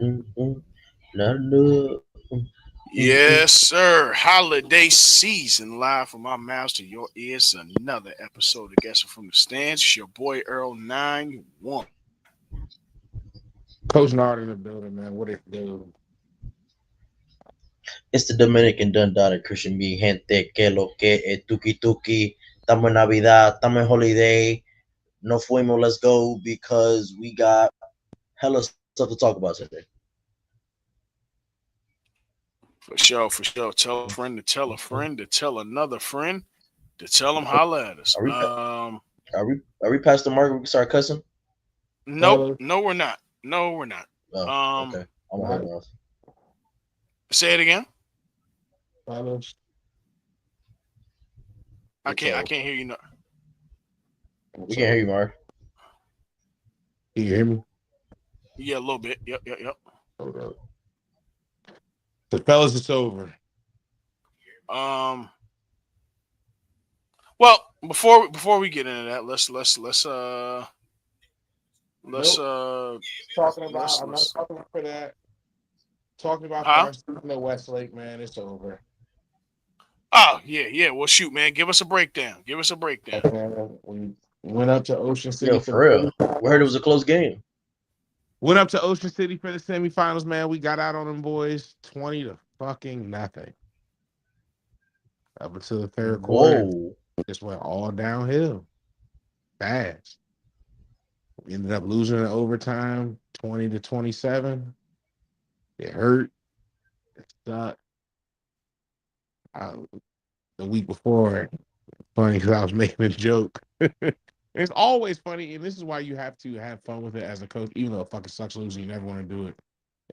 No. Yes, sir. Holiday season live from my mouth to your ears. Another episode of Guessing from the Stands. It's your boy Earl 91. Coach Nard in the building, man. What it do? It's the Dominican Dundada Christian Mi gente, que lo que es tuki tuki. Estamos en Navidad, estamos en holiday. No fuimos, let's go because we got hella stuff to talk about today. For sure, for sure. Tell a friend to tell a friend to tell another friend to tell them holla at us. Are we are we past the mark? We can start cussing. Nope. Fellas, No, we're not. No, we're not. Oh, Um, okay. I'm gonna not hold off. say it again. fellas. I It's can't. I all. can't hear you. No. We can hear So, you, Mark. can you hear me? Yeah, a little bit. Yep, yep, yep. Hold up. So, fellas, it's over. Um. Well, before we get into that, let's Nope. Talking about, let's I'm not let's talking about for that. Talking about for huh? our season at Westlake, man. It's over. Oh yeah, yeah. Well, shoot, man. Give us a breakdown. Give us a breakdown. We went up to Ocean City Yo, for the for real. We heard it was semifinals. a close game. Went up to Ocean City for the semifinals, man. We got out on them boys 20 to fucking nothing. Up until the third quarter, Whoa. it just went all downhill fast. We ended up losing in overtime 20 to 27. It hurt. It sucked. I, the week before, funny because I was making a joke. It's always funny, and this is why you have to have fun with it as a coach, even though it fucking sucks losing. You never want to do it,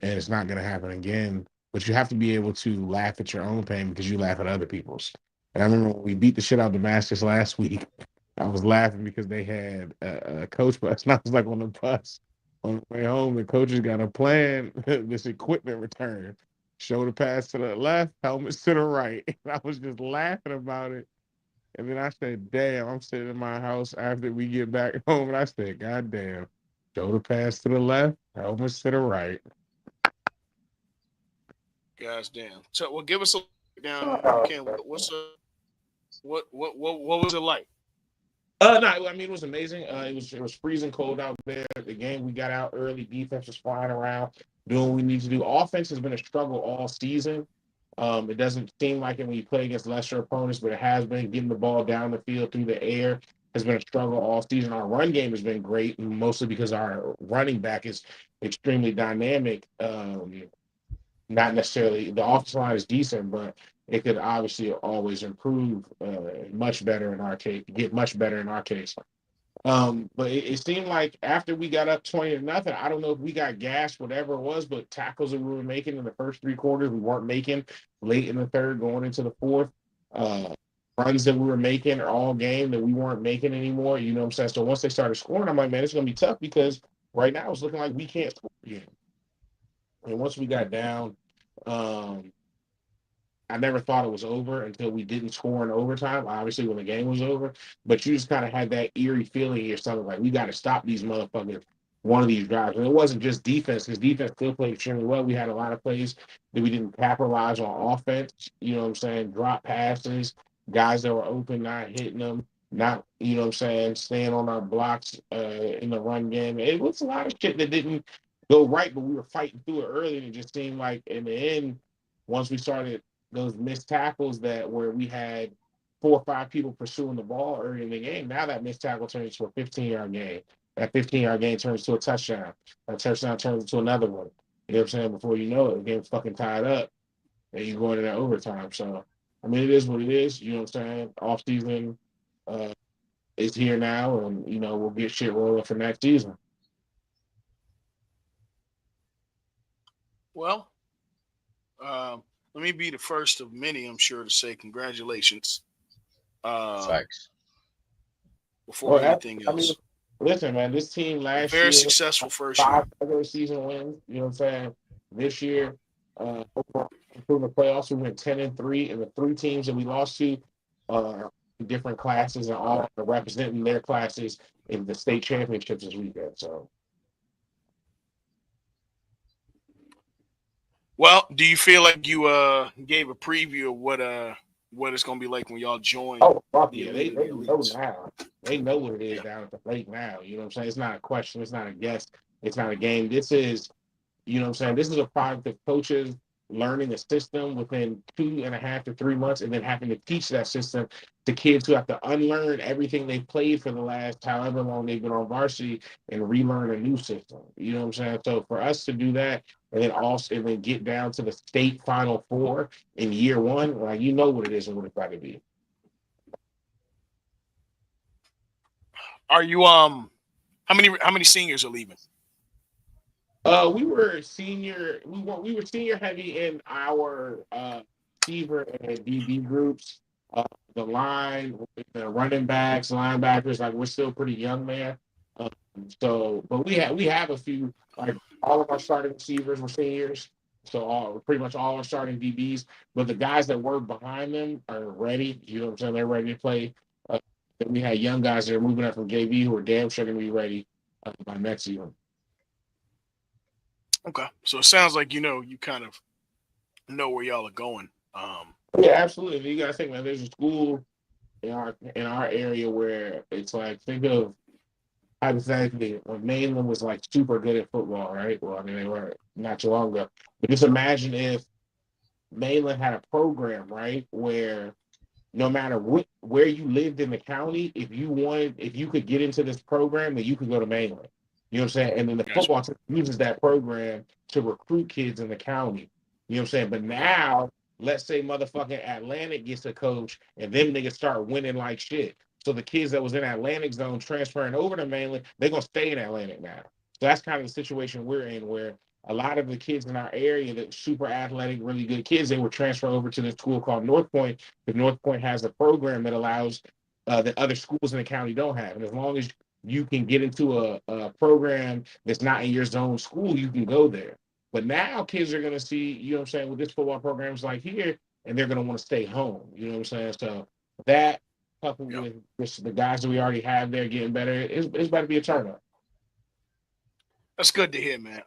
and it's not going to happen again. But you have to be able to laugh at your own pain because you laugh at other people's. And I remember when we beat the shit out of the Masters last week, I was laughing because they had a coach bus, and I was like on the bus on the way home. The coaches got a plan, this equipment return, shoulder pass to the left, helmets to the right. And I was just laughing about it. And then I said, damn, I'm sitting in my house after we get back home. And I said, God damn, shoulder pass to the left, helmets to the right. Guys, damn. So, well, give us a breakdown if you Uh, can. What was it like? no, I mean it was amazing. It was freezing cold out there. The game we got out early. Defense was flying around, doing what we need to do. Offense has been a struggle all season. It doesn't seem like it when you play against lesser opponents, but it has been getting the ball down the field through the air has been a struggle all season. Our run game has been great, mostly because our running back is extremely dynamic. Not necessarily the offensive line is decent, but it could obviously always improve much better in our case, get much better in our case. But it seemed like after we got up 20 to nothing, I don't know if we got gassed, whatever it was, but tackles that we were making in the first three quarters, we weren't making late in the third, going into the fourth. Uh, Runs that we were making all game that we weren't making anymore. You know what I'm saying? So once they started scoring, I'm like, man, it's gonna be tough because right now it's looking like we can't score again. And once we got down, um, I never thought it was over until we didn't score in overtime. Obviously, when the game was over, but you just kind of had that eerie feeling in yourself like we got to stop these motherfuckers. One of these drives, and it wasn't just defense because defense still played extremely well. We had a lot of plays that we didn't capitalize on offense. You know what I'm saying? Drop passes, guys that were open, not hitting them, not you know what I'm saying, staying on our blocks in the run game. It was a lot of shit that didn't go right, but we were fighting through it early, and it just seemed like in the end, once we started those missed tackles that where we had four or five people pursuing the ball early in the game. Now that missed tackle turns into a 15-yard gain. That 15-yard gain turns to a touchdown. That touchdown turns into another one. You know what I'm saying? Before you know it, the game's fucking tied up and you go into that overtime. So, I mean, it is what it is. You know what I'm saying? Off season uh, is here now, and, you know, we'll get shit rolling for next season. Well, let me be the first of many, I'm sure, to say congratulations. Um, Facts. before Well, anything I mean, else, listen, man, this team a last very year successful first year. five regular season wins. You know what I'm saying? This year, overall, improving the playoffs, we went 10-3, and the three teams that we lost to are in different classes and all are representing their classes in the state championships this weekend. So Well, do you feel like you gave a preview of what it's gonna be like when y'all join Oh, fuck the yeah. elite of They the know elites? now. They know what it is Yeah. down at the plate now. You know what I'm saying? It's not a question. It's not a guess. It's not a game. This is, you know what I'm saying? This is a product of coaches learning a system within 2.5 to 3 months and then having to teach that system to kids who have to unlearn everything they've played for the last however long they've been on varsity and relearn a new system. You know what I'm saying? So for us to do that and then get down to the state final four in year one, like you know what it is and what it's about to be. Are you how many seniors are leaving? We were senior. We were senior heavy in our receiver and DB groups. Uh, the line, the running backs, linebackers, like we're still pretty young, man. Um, but we have a few, like all of our starting receivers were seniors. So pretty much all our starting DBs, but the guys that were behind them are ready. You know what I'm saying? They're ready to play. Then we had young guys that are moving up from JV who are damn sure going to be ready by next season. Okay, so it sounds like you kind of know where y'all are going. Yeah, absolutely. You gotta think, man. There's a school in our area where it's like, think of hypothetically, when Mainland was like super good at football, right? Well, I mean, they were not too long ago. But just imagine if Mainland had a program, right, where no matter where you lived in the county, if you could get into this program, then you could go to Mainland. You know what I'm saying? And then the Gotcha. football team uses that program to recruit kids in the county. You know what I'm saying? But now, let's say motherfucking Atlantic gets a coach and them niggas start winning like shit. So the kids that was in Atlantic zone transferring over to Mainland, they're gonna stay in Atlantic now. So that's kind of the situation we're in where a lot of the kids in our area that super athletic, really good kids, they were transferred over to this school called North Point, because North Point has a program that allows that other schools in the county don't have. And as long as you can get into a program that's not in your zone school, you can go there. But now kids are going to see, you know what I'm saying, with this football programs like here, and they're going to want to stay home. You know what I'm saying? So that coupled Yep. with the guys that we already have there getting better, it's about to be a turn up. That's good to hear, man.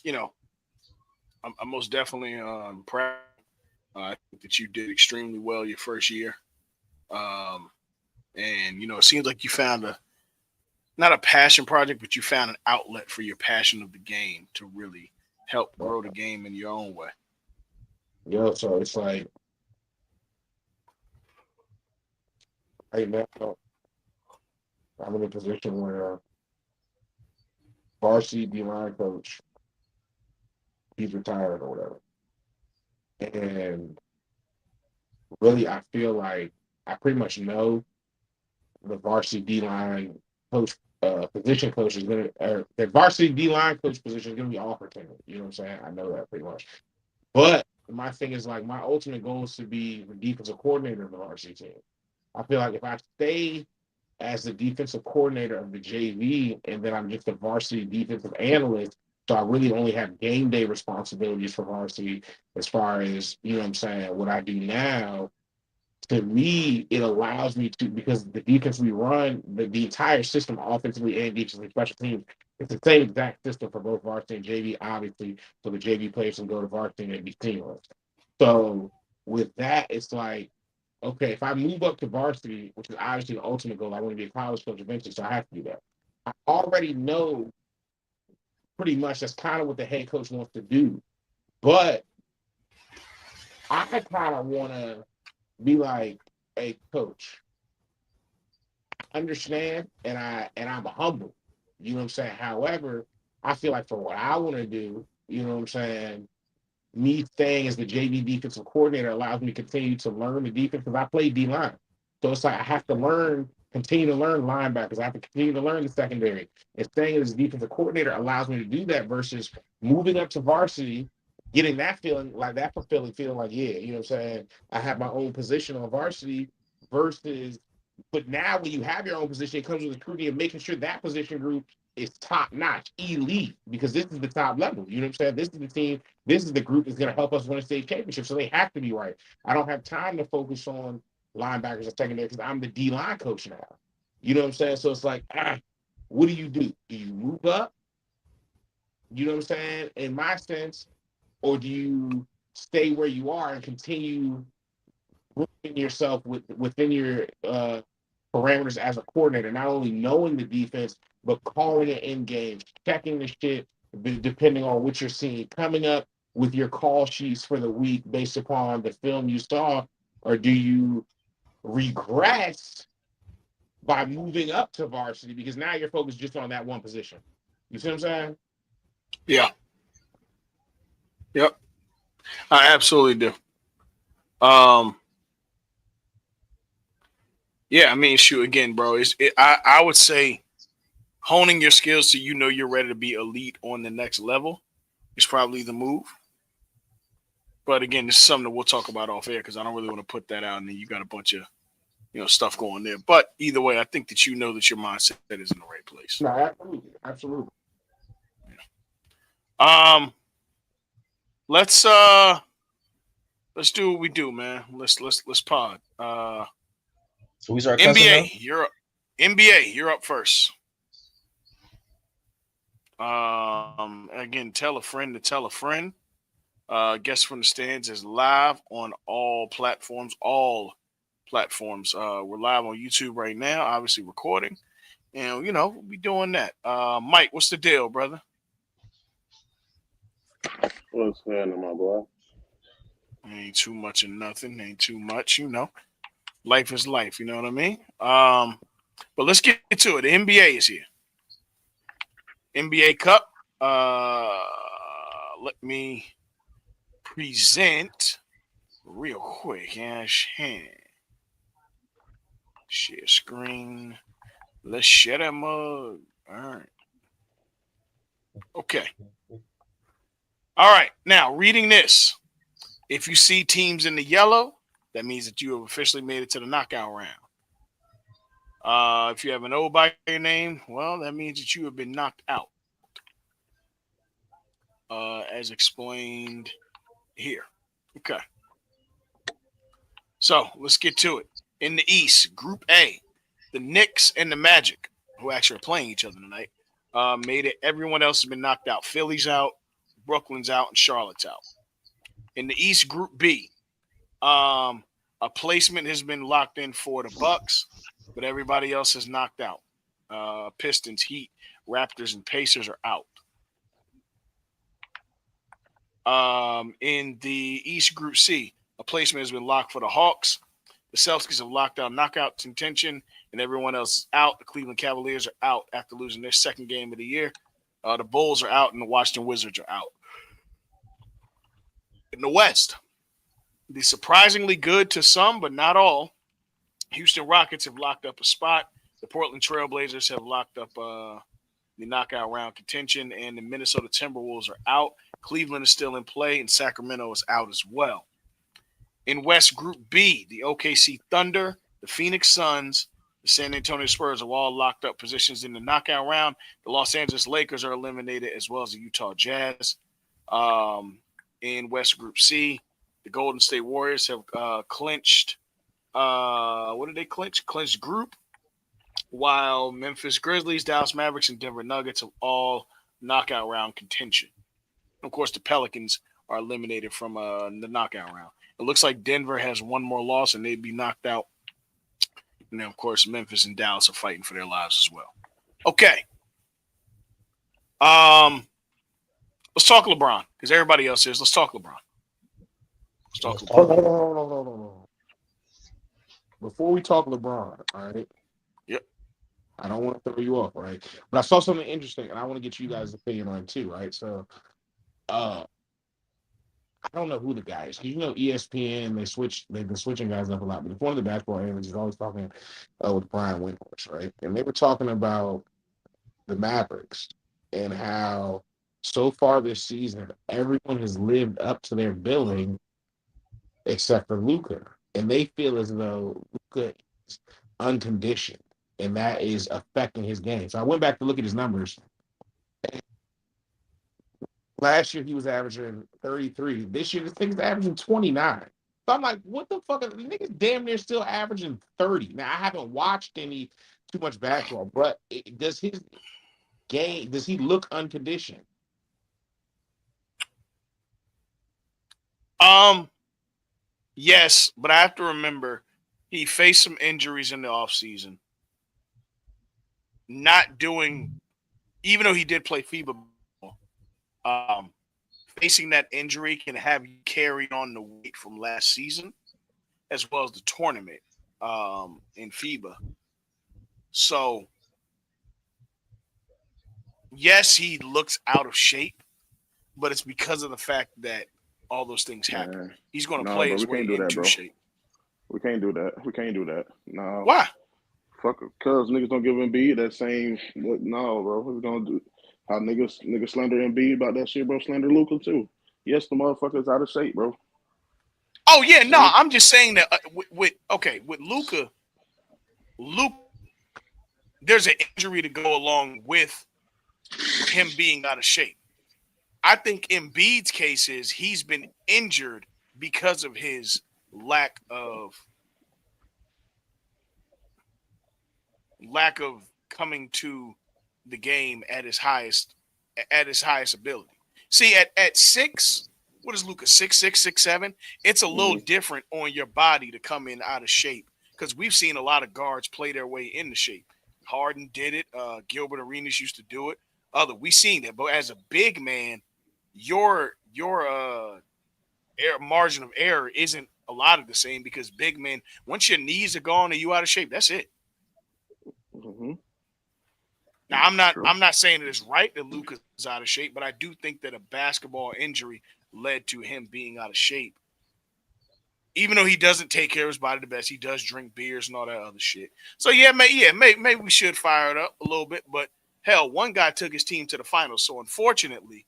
You know, I'm most definitely proud. I think that you did extremely well your first year. Um, and it seems like you found a not a passion project, but you found an outlet for your passion of the game to really help grow the game in your own way. So it's like right now I'm in a position where varsity D line coach, he's retired or whatever. And really, I feel like I pretty much know the varsity D line coach position coach is gonna, or the varsity D line coach position is gonna be offered to me. You know what I'm saying? I know that pretty much. But my thing is like my ultimate goal is to be the defensive coordinator of the varsity team. I feel like if I stay as the defensive coordinator of the JV and then I'm just a varsity defensive analyst, so I really only have game day responsibilities for varsity as far as, you know what I'm saying, what I do now. To me, it allows me to, because the defense we run, the entire system, offensively and defensively, special teams, it's the same exact system for both varsity and JV, obviously. So the JV players can go to varsity and be seamless. So with that, it's like, okay, if I move up to varsity, which is obviously the ultimate goal, I want to be a college coach eventually, so I have to do that. I already know pretty much that's kind of what the head coach wants to do. But I kind of want to be like, hey, coach, understand, and I'm humble. You know what I'm saying? However, I feel like for what I want to do, you know what I'm saying, me staying as the JV defensive coordinator allows me to continue to learn the defense because I play D line. So it's like I have to continue to learn linebackers. I have to continue to learn the secondary. And staying as defensive coordinator allows me to do that versus moving up to varsity, getting that feeling like that fulfilling feeling like, yeah, you know what I'm saying? I have my own position on varsity versus, but now when you have your own position, it comes with recruiting and making sure that position group is top notch, elite, because this is the top level. You know what I'm saying? This is the team, this is the group that's going to help us win a state championship. So they have to be right. I don't have time to focus on linebackers and secondary because I'm the D line coach now. You know what I'm saying? So it's like, what do? Do you move up You know what I'm saying? In my sense, or do you stay where you are and continue rooting yourself within your parameters as a coordinator, not only knowing the defense, but calling it in games, checking the shit depending on what you're seeing, coming up with your call sheets for the week based upon the film you saw, or do you regress by moving up to varsity because now you're focused just on that one position? You see what I'm saying? Yeah. Yep. I absolutely do. Um, yeah, I mean, shoot, again, bro. I would say honing your skills so you know you're ready to be elite on the next level is probably the move. But again, this is something that we'll talk about off air because I don't really want to put that out and then you got a bunch of stuff going there. But either way, I think that you know that your mindset is in the right place. No, absolutely, absolutely. Um, let's do what we do, man. Let's pod. So we start cussing now. NBA, you're up. NBA, you're up first. Again, tell a friend to tell a friend. Guests from the Stands is live on all platforms. All platforms. We're live on YouTube right now, obviously recording. And, we'll be doing that. Mike, what's the deal, brother? What's happening, my boy? Ain't too much of nothing. Ain't too much, Life is life, you know what I mean? But let's get to it. The NBA is here. NBA Cup. Let me present real quick. Share screen. Let's share that mug. All right. Okay. All right. Now, reading this. If you see teams in the yellow, that means that you have officially made it to the knockout round. If you have an O by your name, well, that means that you have been knocked out. As explained here. Okay. So let's get to it. In the East, Group A, the Knicks and the Magic, who actually are playing each other tonight, made it. Everyone else has been knocked out. Philly's out, Brooklyn's out, and Charlotte's out. In the East, Group B, a placement has been locked in for the Bucks, but everybody else is knocked out. Pistons, Heat, Raptors, and Pacers are out. In the East Group C, a placement has been locked for the Hawks. The Celtics have locked out knockout contention, and everyone else is out. The Cleveland Cavaliers are out after losing their second game of the year. The Bulls are out, and the Washington Wizards are out. In the West, the surprisingly good to some, but not all, Houston Rockets have locked up a spot. The Portland Trailblazers have locked up the knockout round contention, and the Minnesota Timberwolves are out. Cleveland is still in play, and Sacramento is out as well. In West Group B, the OKC Thunder, the Phoenix Suns, the San Antonio Spurs have all locked up positions in the knockout round. The Los Angeles Lakers are eliminated, as well as the Utah Jazz. In West Group C, the Golden State Warriors have clinched. What did they clinch? Clinched group, while Memphis Grizzlies, Dallas Mavericks, and Denver Nuggets have all knockout round contention. Of course, the Pelicans are eliminated from the knockout round. It looks like Denver has one more loss, and they'd be knocked out. And then, of course, Memphis and Dallas are fighting for their lives as well. Okay. Let's talk LeBron, because everybody else is. Let's talk LeBron. Let's talk LeBron. Hold on. Before we talk LeBron, all right? Yep. I don't want to throw you off, right? But I saw something interesting, and I want to get you guys' opinion on it too, right? So, I don't know who the guy is. ESPN, they've been switching guys up a lot. But if one of the basketball analysts is always talking with Brian Windhorst, right? And they were talking about the Mavericks and how so far this season, everyone has lived up to their billing except for Luka. And they feel as though Luka is unconditioned, and that is affecting his game. So I went back to look at his numbers. Last year he was averaging 33. This year this thing's averaging 29. So I'm like, what the fuck? The niggas damn near still averaging 30. Now I haven't watched any too much basketball, but does his game, does he look unconditioned? Um, yes, but I have to remember he faced some injuries in the offseason. Not doing, even though he did play FIBA ball, um, facing that injury can have you carry on the weight from last season as well as the tournament in FIBA. So, yes, he looks out of shape, but it's because of the fact that all those things happen. Man, He's going to no, play bro, his we can't way do that, into bro. shape. We can't do that. We can't do that. No, Why? fuck, cause niggas don't give Embiid that same. No, bro, we're gonna do how niggas slander Embiid about that shit, bro. Slander Luca too. Yes, the motherfucker's out of shape, bro. Oh yeah, no, And I'm just saying that with Luca, there's an injury to go along with him being out of shape. I think Embiid's case is he's been injured because of his lack of coming to the game at his highest ability. See, at six, what is Luca 6'6", 6'7"? It's a little mhm, different on your body to come in out of shape because we've seen a lot of guards play their way into shape. Harden did it. Gilbert Arenas used to do it. We've seen that, but as a big man, your margin of error isn't a lot of the same because big men, once your knees are gone and you out of shape, that's it. mhm, Now true. I'm not saying it is right that Luka's out of shape, but I do think that a basketball injury led to him being out of shape. Even though he doesn't take care of his body the best, he does drink beers and all that other shit. So maybe we should fire it up a little bit. But hell, one guy took his team to the finals. So unfortunately,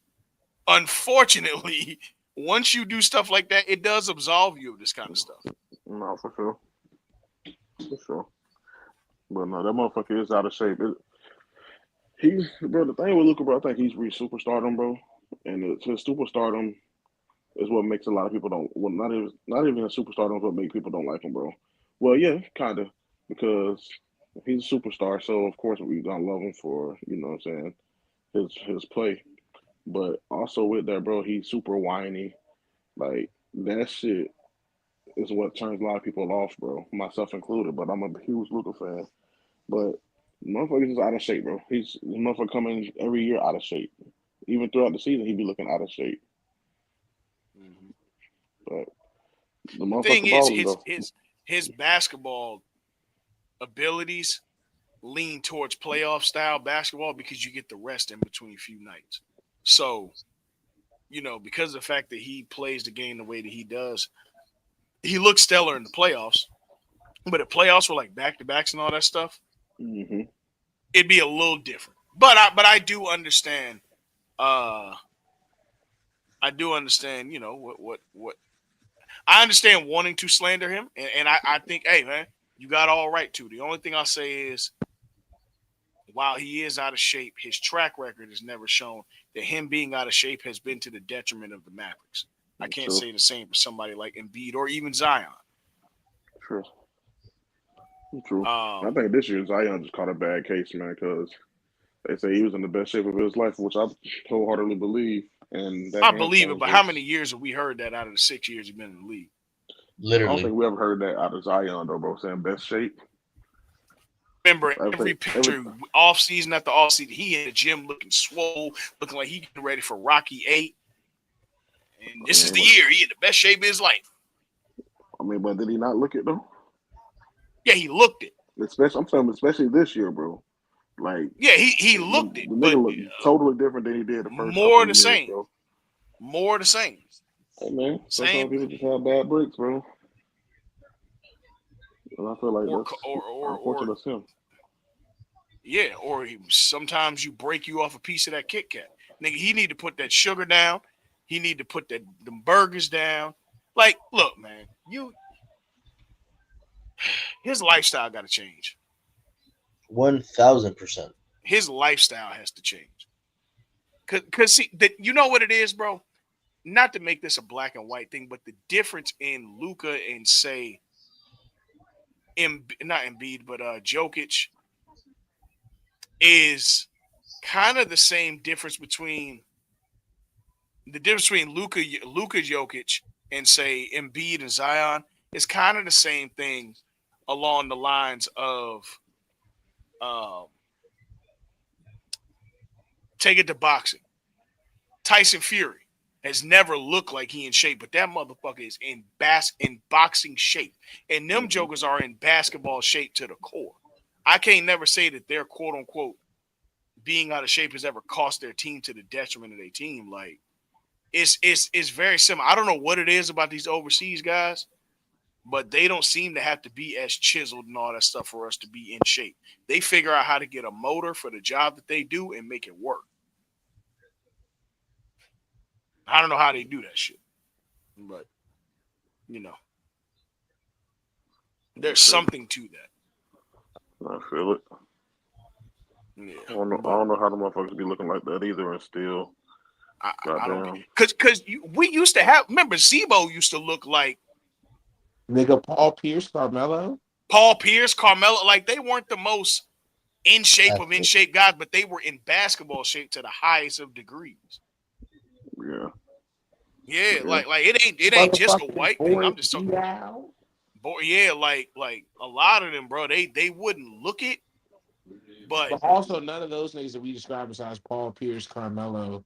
once you do stuff like that, it does absolve you of this kind of stuff. No, for sure. But no, that motherfucker is out of shape. He's bro. The thing with Luca, bro, I think he's reached superstardom, bro, and his superstardom is what makes a lot of people don't. Well, not even a superstardom is what makes people don't like him, bro. Well, yeah, kind of, because he's a superstar, so of course we gonna love him for what I'm saying his play. But also with that, bro, he's super whiny. Like that shit is what turns a lot of people off, bro, myself included. But I'm a huge Luca fan. But motherfuckers is out of shape, bro. He's motherfucker coming every year out of shape. Even throughout the season, he be looking out of shape. Mm-hmm. But the The thing motherfucker is, balling his though. his his basketball abilities lean towards playoff style basketball because you get the rest in between a few nights. So, because of the fact that he plays the game the way that he does, he looks stellar in the playoffs. But if playoffs were like back to backs and all that stuff, Hmm. it'd be a little different. But I do understand. Uh, I do understand. What I understand wanting to slander him, and I think, hey man, you got all right to. The only thing I'll say is, while he is out of shape, his track record has never shown that him being out of shape has been to the detriment of the Mavericks. I can't True, say the same for somebody like Embiid or even Zion. true, true. I Um, think this year Zion just caught a bad case, man, because they say he was in the best shape of his life, which I wholeheartedly believe. And that I believe hamstring it, was but how many just. years have we heard that out of the 6 years he's been in the league? I don't Literally. think we ever heard that out of Zion though, bro. Saying best shape. Remember, I every think every. picture, off season after off season, he in the gym looking swole, looking like he getting ready for Rocky 8. And I this is mean, the year he in the best shape of his life. but did he not look it though? Yeah, he looked it. Especially, I'm saying, especially this year, bro. Like Yeah, he looked the it, but nigga looked totally different than he did the first couple more of the years, same. bro. More the same. Hey man, sometimes Same people just have bad breaks, bro. And I feel like or that's or or or unfortunate of him. yeah, or sometimes you break you off a piece of that Kit Kat. Nigga, he need to put that sugar down. He need to put them burgers down. Like, look, man, his lifestyle got to change. 1000%. His lifestyle has to change. Cause see that, you know what it is, bro. Not to make this a black and white thing, but the difference in Luca and say, not Embiid, but Jokic is kind of the same difference between Luca Jokic and say Embiid and Zion, it's kind of the same thing along the lines of um, take it to boxing. Tyson Fury has never looked like he in shape, but that motherfucker is in boxing shape. And them jokers are in basketball shape to the core. I can't never say that their quote unquote being out of shape has ever cost their team to the detriment of their team. Like it's very similar. I don't know what it is about these overseas guys, but they don't seem to have to be as chiseled and all that stuff for us to be in shape. They figure out how to get a motor for the job that they do and make it work. I don't know how they do that shit, but you know, there's something to that. I feel it. Yeah, I don't know how the motherfuckers be looking like that either, and still, I don't because we used to have. Remember, Zebo used to look like Nigga, Paul Pierce, Carmelo. Paul Pierce, Carmelo. Like they weren't the most in shape of in shape guys, but they were in basketball shape to the highest of degrees. Yeah. Yeah, like it ain't just a white thing. I'm just talking. Boy, yeah, like a lot of them, bro. They wouldn't look it, but also none of those niggas that we described besides Paul Pierce, Carmelo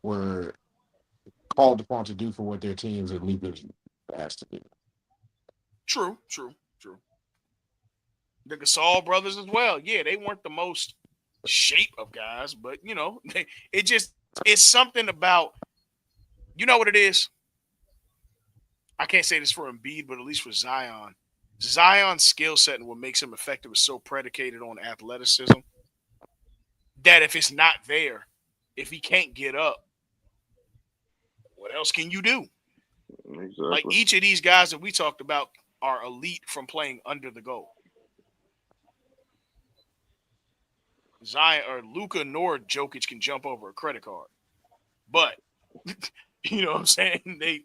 were called upon to do for what their teams are legally asked to do. True. The Gasol brothers as well. Yeah, they weren't the most shape of guys, but you know, it's something about, you know what it is? I can't say this for Embiid, but at least for Zion. Zion's skill set and what makes him effective is so predicated on athleticism that if it's not there, if he can't get up, what else can you do? Exactly. Like each of these guys that we talked about are elite from playing under the goal. Zion or Luka nor Jokic can jump over a credit card. But you know what I'm saying? They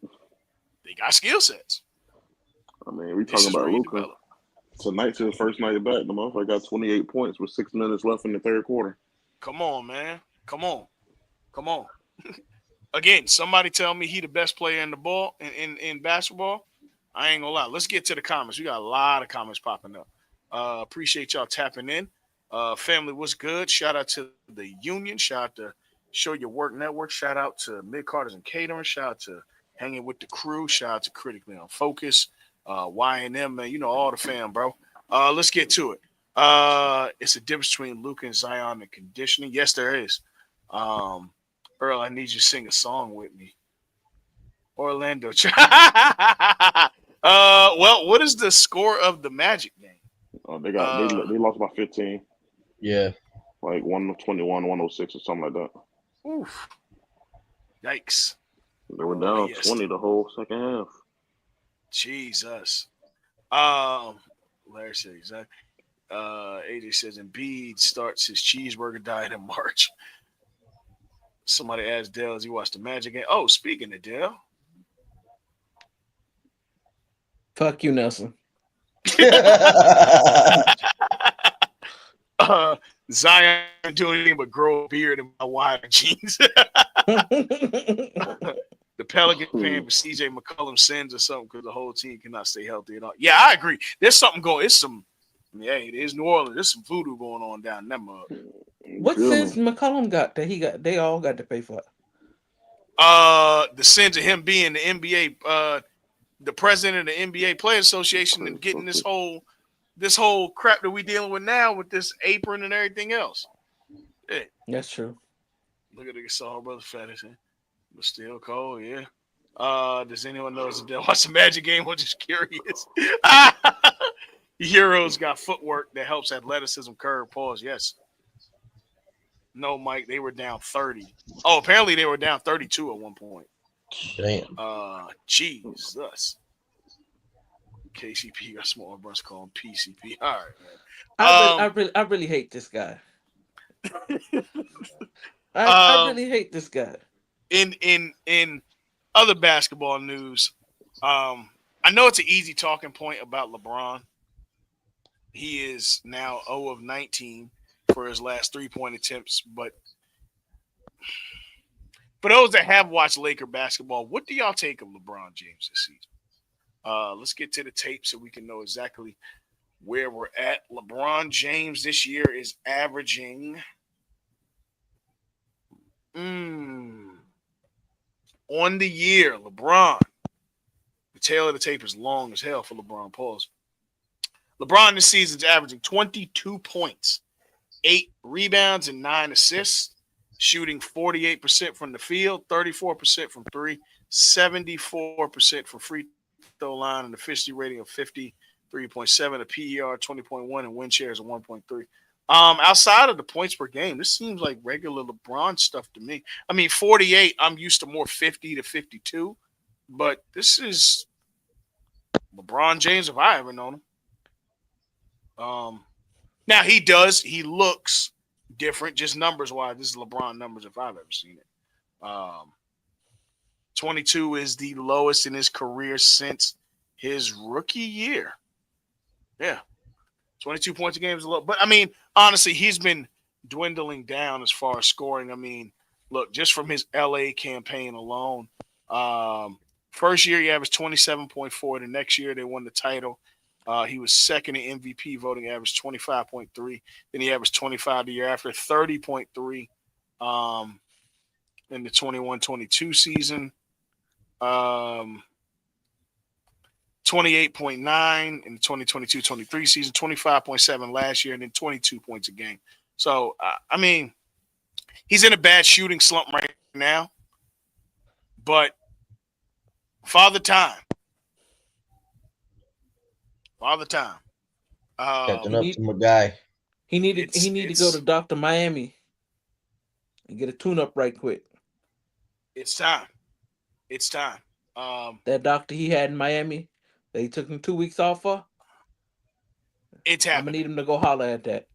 got skill sets. I mean, we talking about Luka. Tonight's his first night back. The motherfucker got 28 points with 6 minutes left in the third quarter. Come on, man. Come on. Again, somebody tell me he the best player in the ball in basketball. I ain't gonna lie. Let's get to the comments. We got a lot of comments popping up. Appreciate y'all tapping in. Family, what's good? Shout out to the Union. Shout out to Show Your Work Network. Shout out to Mid Carters and Catering. Shout out to Hanging with the Crew. Shout out to Critically on Focus. YNM, man. You know all the fam, bro. Let's get to it. It's a difference between Luka and Zion and conditioning. Yes, there is. Earl, I need you to sing a song with me. Orlando. Well, what is the score of the Magic game? They lost by 15. Yeah. Like 121, 106 or something like that. Oof. Yikes. They were down 20 the whole second half. Jesus. Larry said exactly. AJ says Embiid starts his cheeseburger diet in March. Somebody asked Dale as he watched the Magic game. Oh, speaking of Dale. Fuck you, Nelson. Zion doing anything but grow a beard and my wide jeans. The Pelicans paying for CJ McCollum sins or something because the whole team cannot stay healthy at all. Yeah, I agree. There's something going. It's some. Yeah, it is New Orleans. There's some voodoo going on down there. What sins McCollum got that he got? They all got to pay for it. The sins of him being the NBA, the president of the NBA Players Association, and getting this whole crap that we dealing with now with this apron and everything else. Yeah. That's true. Look at the Gasol brother fetish, but still cold. Yeah. Does anyone know if they watch the Magic game? I'm just curious. Heroes got footwork that helps athleticism curve. Pause. Yes. No, Mike. They were down 30. Oh, apparently they were down 32 at one point. Damn. Jesus. KCP got small breast call him PCP. All right, man. I really hate this guy. I really hate this guy. In other basketball news, I know it's an easy talking point about LeBron. He is now 0 of 19 for his last 3-point attempts, but For those that have watched Laker basketball, what do y'all take of LeBron James this season? Let's get to the tape so we can know exactly where we're at. LeBron James this year is averaging on the year. LeBron, the tail of the tape is long as hell for LeBron. Pause. LeBron this season is averaging 22 points, 8 rebounds, and 9 assists, shooting 48% from the field, 34% from three, 74% from free throw line, and efficiency rating of 53.7, a PER 20.1, and win shares of 1.3. Outside of the points per game, this seems like regular LeBron stuff to me. I mean, 48, I'm used to more 50 to 52, but this is LeBron James if I ever known him. Now he looks different, just numbers wise. This is LeBron numbers if I've ever seen it. 22 is the lowest in his career since his rookie year. Yeah. 22 points a game is a lot. But, I mean, honestly, he's been dwindling down as far as scoring. I mean, look, just from his L.A. campaign alone, first year he averaged 27.4. The next year they won the title. He was second in MVP voting, averaged 25.3. Then he averaged 25 the year after, 30.3 in the 21-22 season. 28.9 in the 2022-23 season, 25.7 last year, and then 22 points a game. So, I mean, he's in a bad shooting slump right now, but Father Time. Catching up to my guy. He needed to go to Dr. Miami and get a tune-up right quick. It's time. That doctor he had in Miami, that he took him 2 weeks off for. It's I'm happening. gonna need him to go holler at that.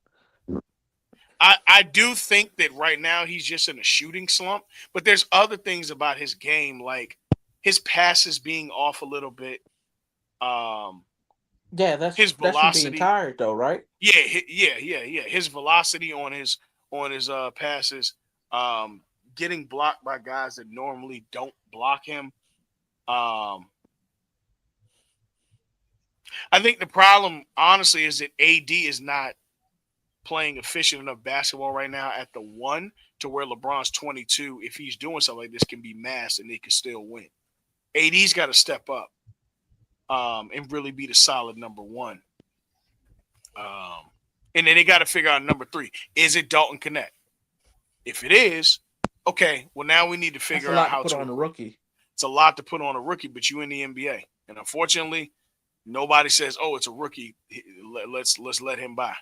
I do think that right now he's just in a shooting slump, but there's other things about his game, like his passes being off a little bit. Yeah, that's his velocity. That's from being tired though, right? Yeah. His velocity on his passes, getting blocked by guys that normally don't block him. I think the problem, honestly, is that AD is not playing efficient enough basketball right now at the one to where LeBron's 22. If he's doing something like this, can be masked and they can still win. AD's got to step up and really be the solid number one. And then they got to figure out number 3. Is it Dalton Connect? If it is, okay, well, now we need to figure out how to put on a rookie. It's a lot to put on a rookie, but you in the NBA. And unfortunately, nobody says, oh, it's a rookie. Let's let him by.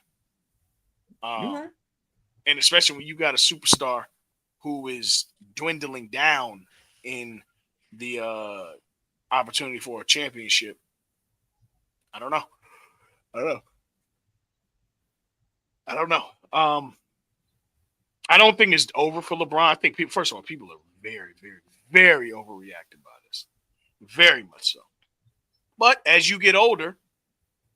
And especially when you got a superstar who is dwindling down in the opportunity for a championship. I don't know. I don't think it's over for LeBron. I think first of all, people are very, very, very overreacted by this. Very much so. But as you get older,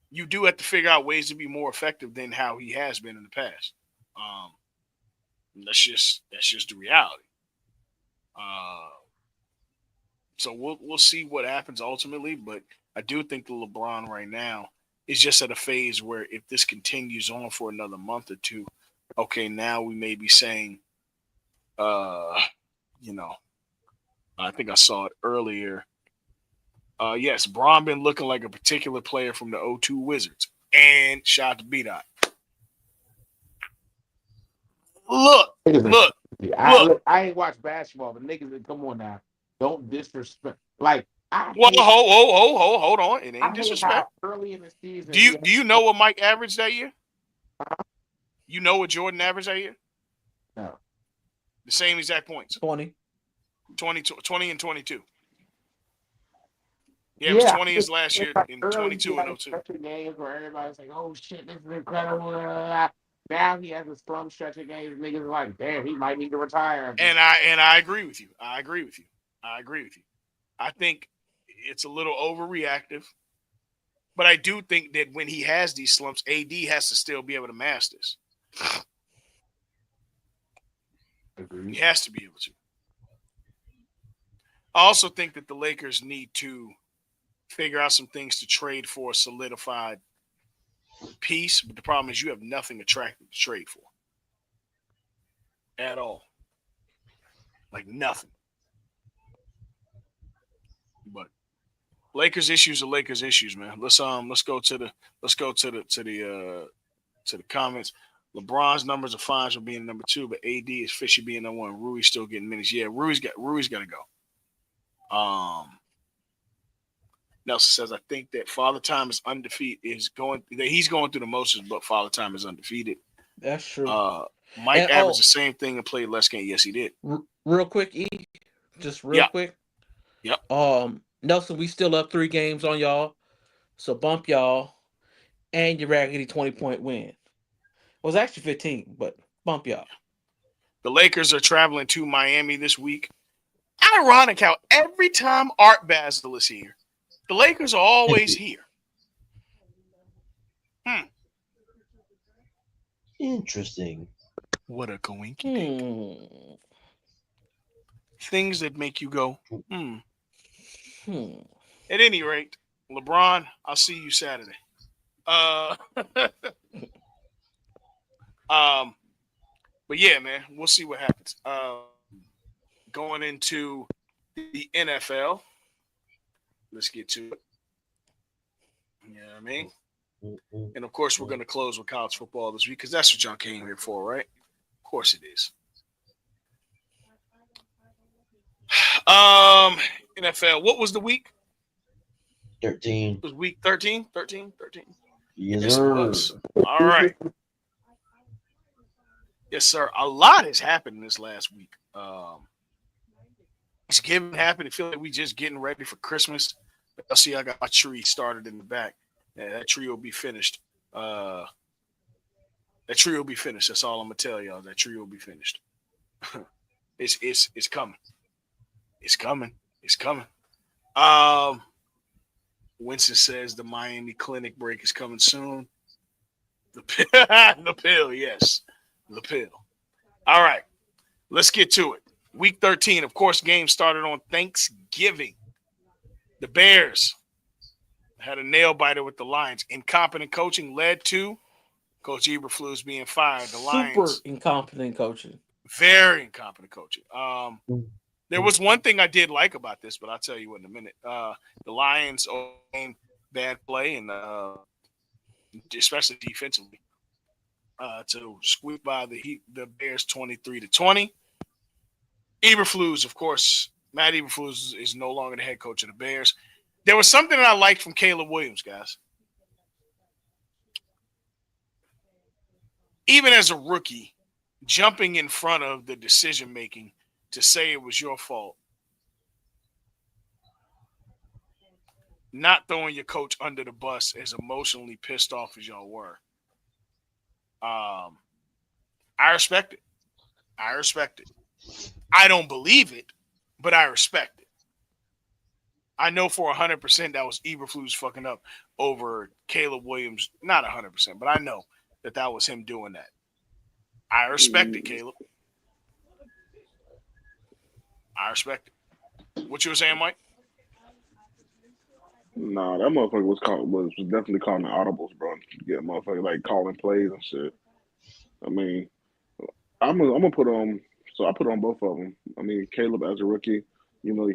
you do have to figure out ways to be more effective than how he has been in the past. That's just the reality. So we'll see what happens ultimately, but I do think the LeBron right now is just at a phase where if this continues on for another month or two, okay, now we may be saying, I think I saw it earlier. Yes, Bron been looking like a particular player from the 02 Wizards. And shout out to B-Dot. Look. I ain't watched basketball, but niggas, come on now. Don't disrespect. Like, hold on. It ain't disrespect. Early in the season. Do you know what Mike averaged that year? You know what Jordan averaged that year? No. The same exact points. 20 and 22. Yeah, it was 20 his last year in 22 and 02. Games where everybody's like, oh shit, this is incredible. Now he has a slum stretch of games. Niggas are like, damn, he might need to retire. And I agree with you. I think it's a little overreactive. But I do think that when he has these slumps, AD has to still be able to master this. Agreed. He has to be able to. I also think that the Lakers need to figure out some things to trade for a solidified piece. But the problem is you have nothing attractive to trade for at all. Like nothing. But Lakers issues are Lakers issues, man. Let's go to the comments. LeBron's numbers are fine for being number two, but AD is fishy being number one. Rui's still getting minutes. Yeah, Rui's got to go. Nelson says I think that Father Time is undefeated. He's going through the motions, but Father Time is undefeated. That's true. Mike averaged the same thing and played less games. Yes, he did. Real quick, just real quick. Yep. Nelson, we still up 3 games on y'all, so bump y'all, and your raggedy 20-point win. It was actually 15, but bump y'all. The Lakers are traveling to Miami this week. Ironic how every time Art Basel is here, the Lakers are always here. Interesting. What a coinky. Things that make you go, At any rate, LeBron, I'll see you Saturday. But yeah, man, we'll see what happens. Going into the NFL, let's get to it. You know what I mean? And of course, we're going to close with college football this week because that's what y'all came here for, right? Of course it is. NFL, what was the week? 13. It was week 13? 13? Yes, sir. It was. All right. Yes, sir. A lot has happened in this last week. Thanksgiving happened. I feel like we just getting ready for Christmas. I see I got my tree started in the back. Yeah, that tree will be finished. That tree will be finished. That's all I'm gonna tell y'all. That tree will be finished. It's coming. It's coming. It's coming. Winston says the Miami clinic break is coming soon. The pill, yes. The pill. All right. Let's get to it. Week 13, of course, game started on Thanksgiving. The Bears had a nail biter with the Lions. Incompetent coaching led to Coach Eberflus being fired. The Lions, incompetent coaching. Very incompetent coaching. There was one thing I did like about this, but I'll tell you in a minute. The Lions overcame bad play and especially defensively to squeak by the Bears 23-20. Eberflus, of course, Matt Eberflus is no longer the head coach of the Bears. There was something that I liked from Caleb Williams, guys. Even as a rookie, jumping in front of the decision making to say it was your fault. Not throwing your coach under the bus as emotionally pissed off as y'all were. I respect it. I don't believe it, but I respect it. I know for 100% that was Eberflus fucking up over Caleb Williams. Not 100%, but I know that was him doing that. I respect it, Caleb. I respect it. What you were saying, Mike? Nah, that motherfucker was definitely calling the audibles, bro. Yeah, motherfucker like calling plays and shit. I mean, I'm gonna put on. So I put on both of them. I mean, Caleb as a rookie, you know,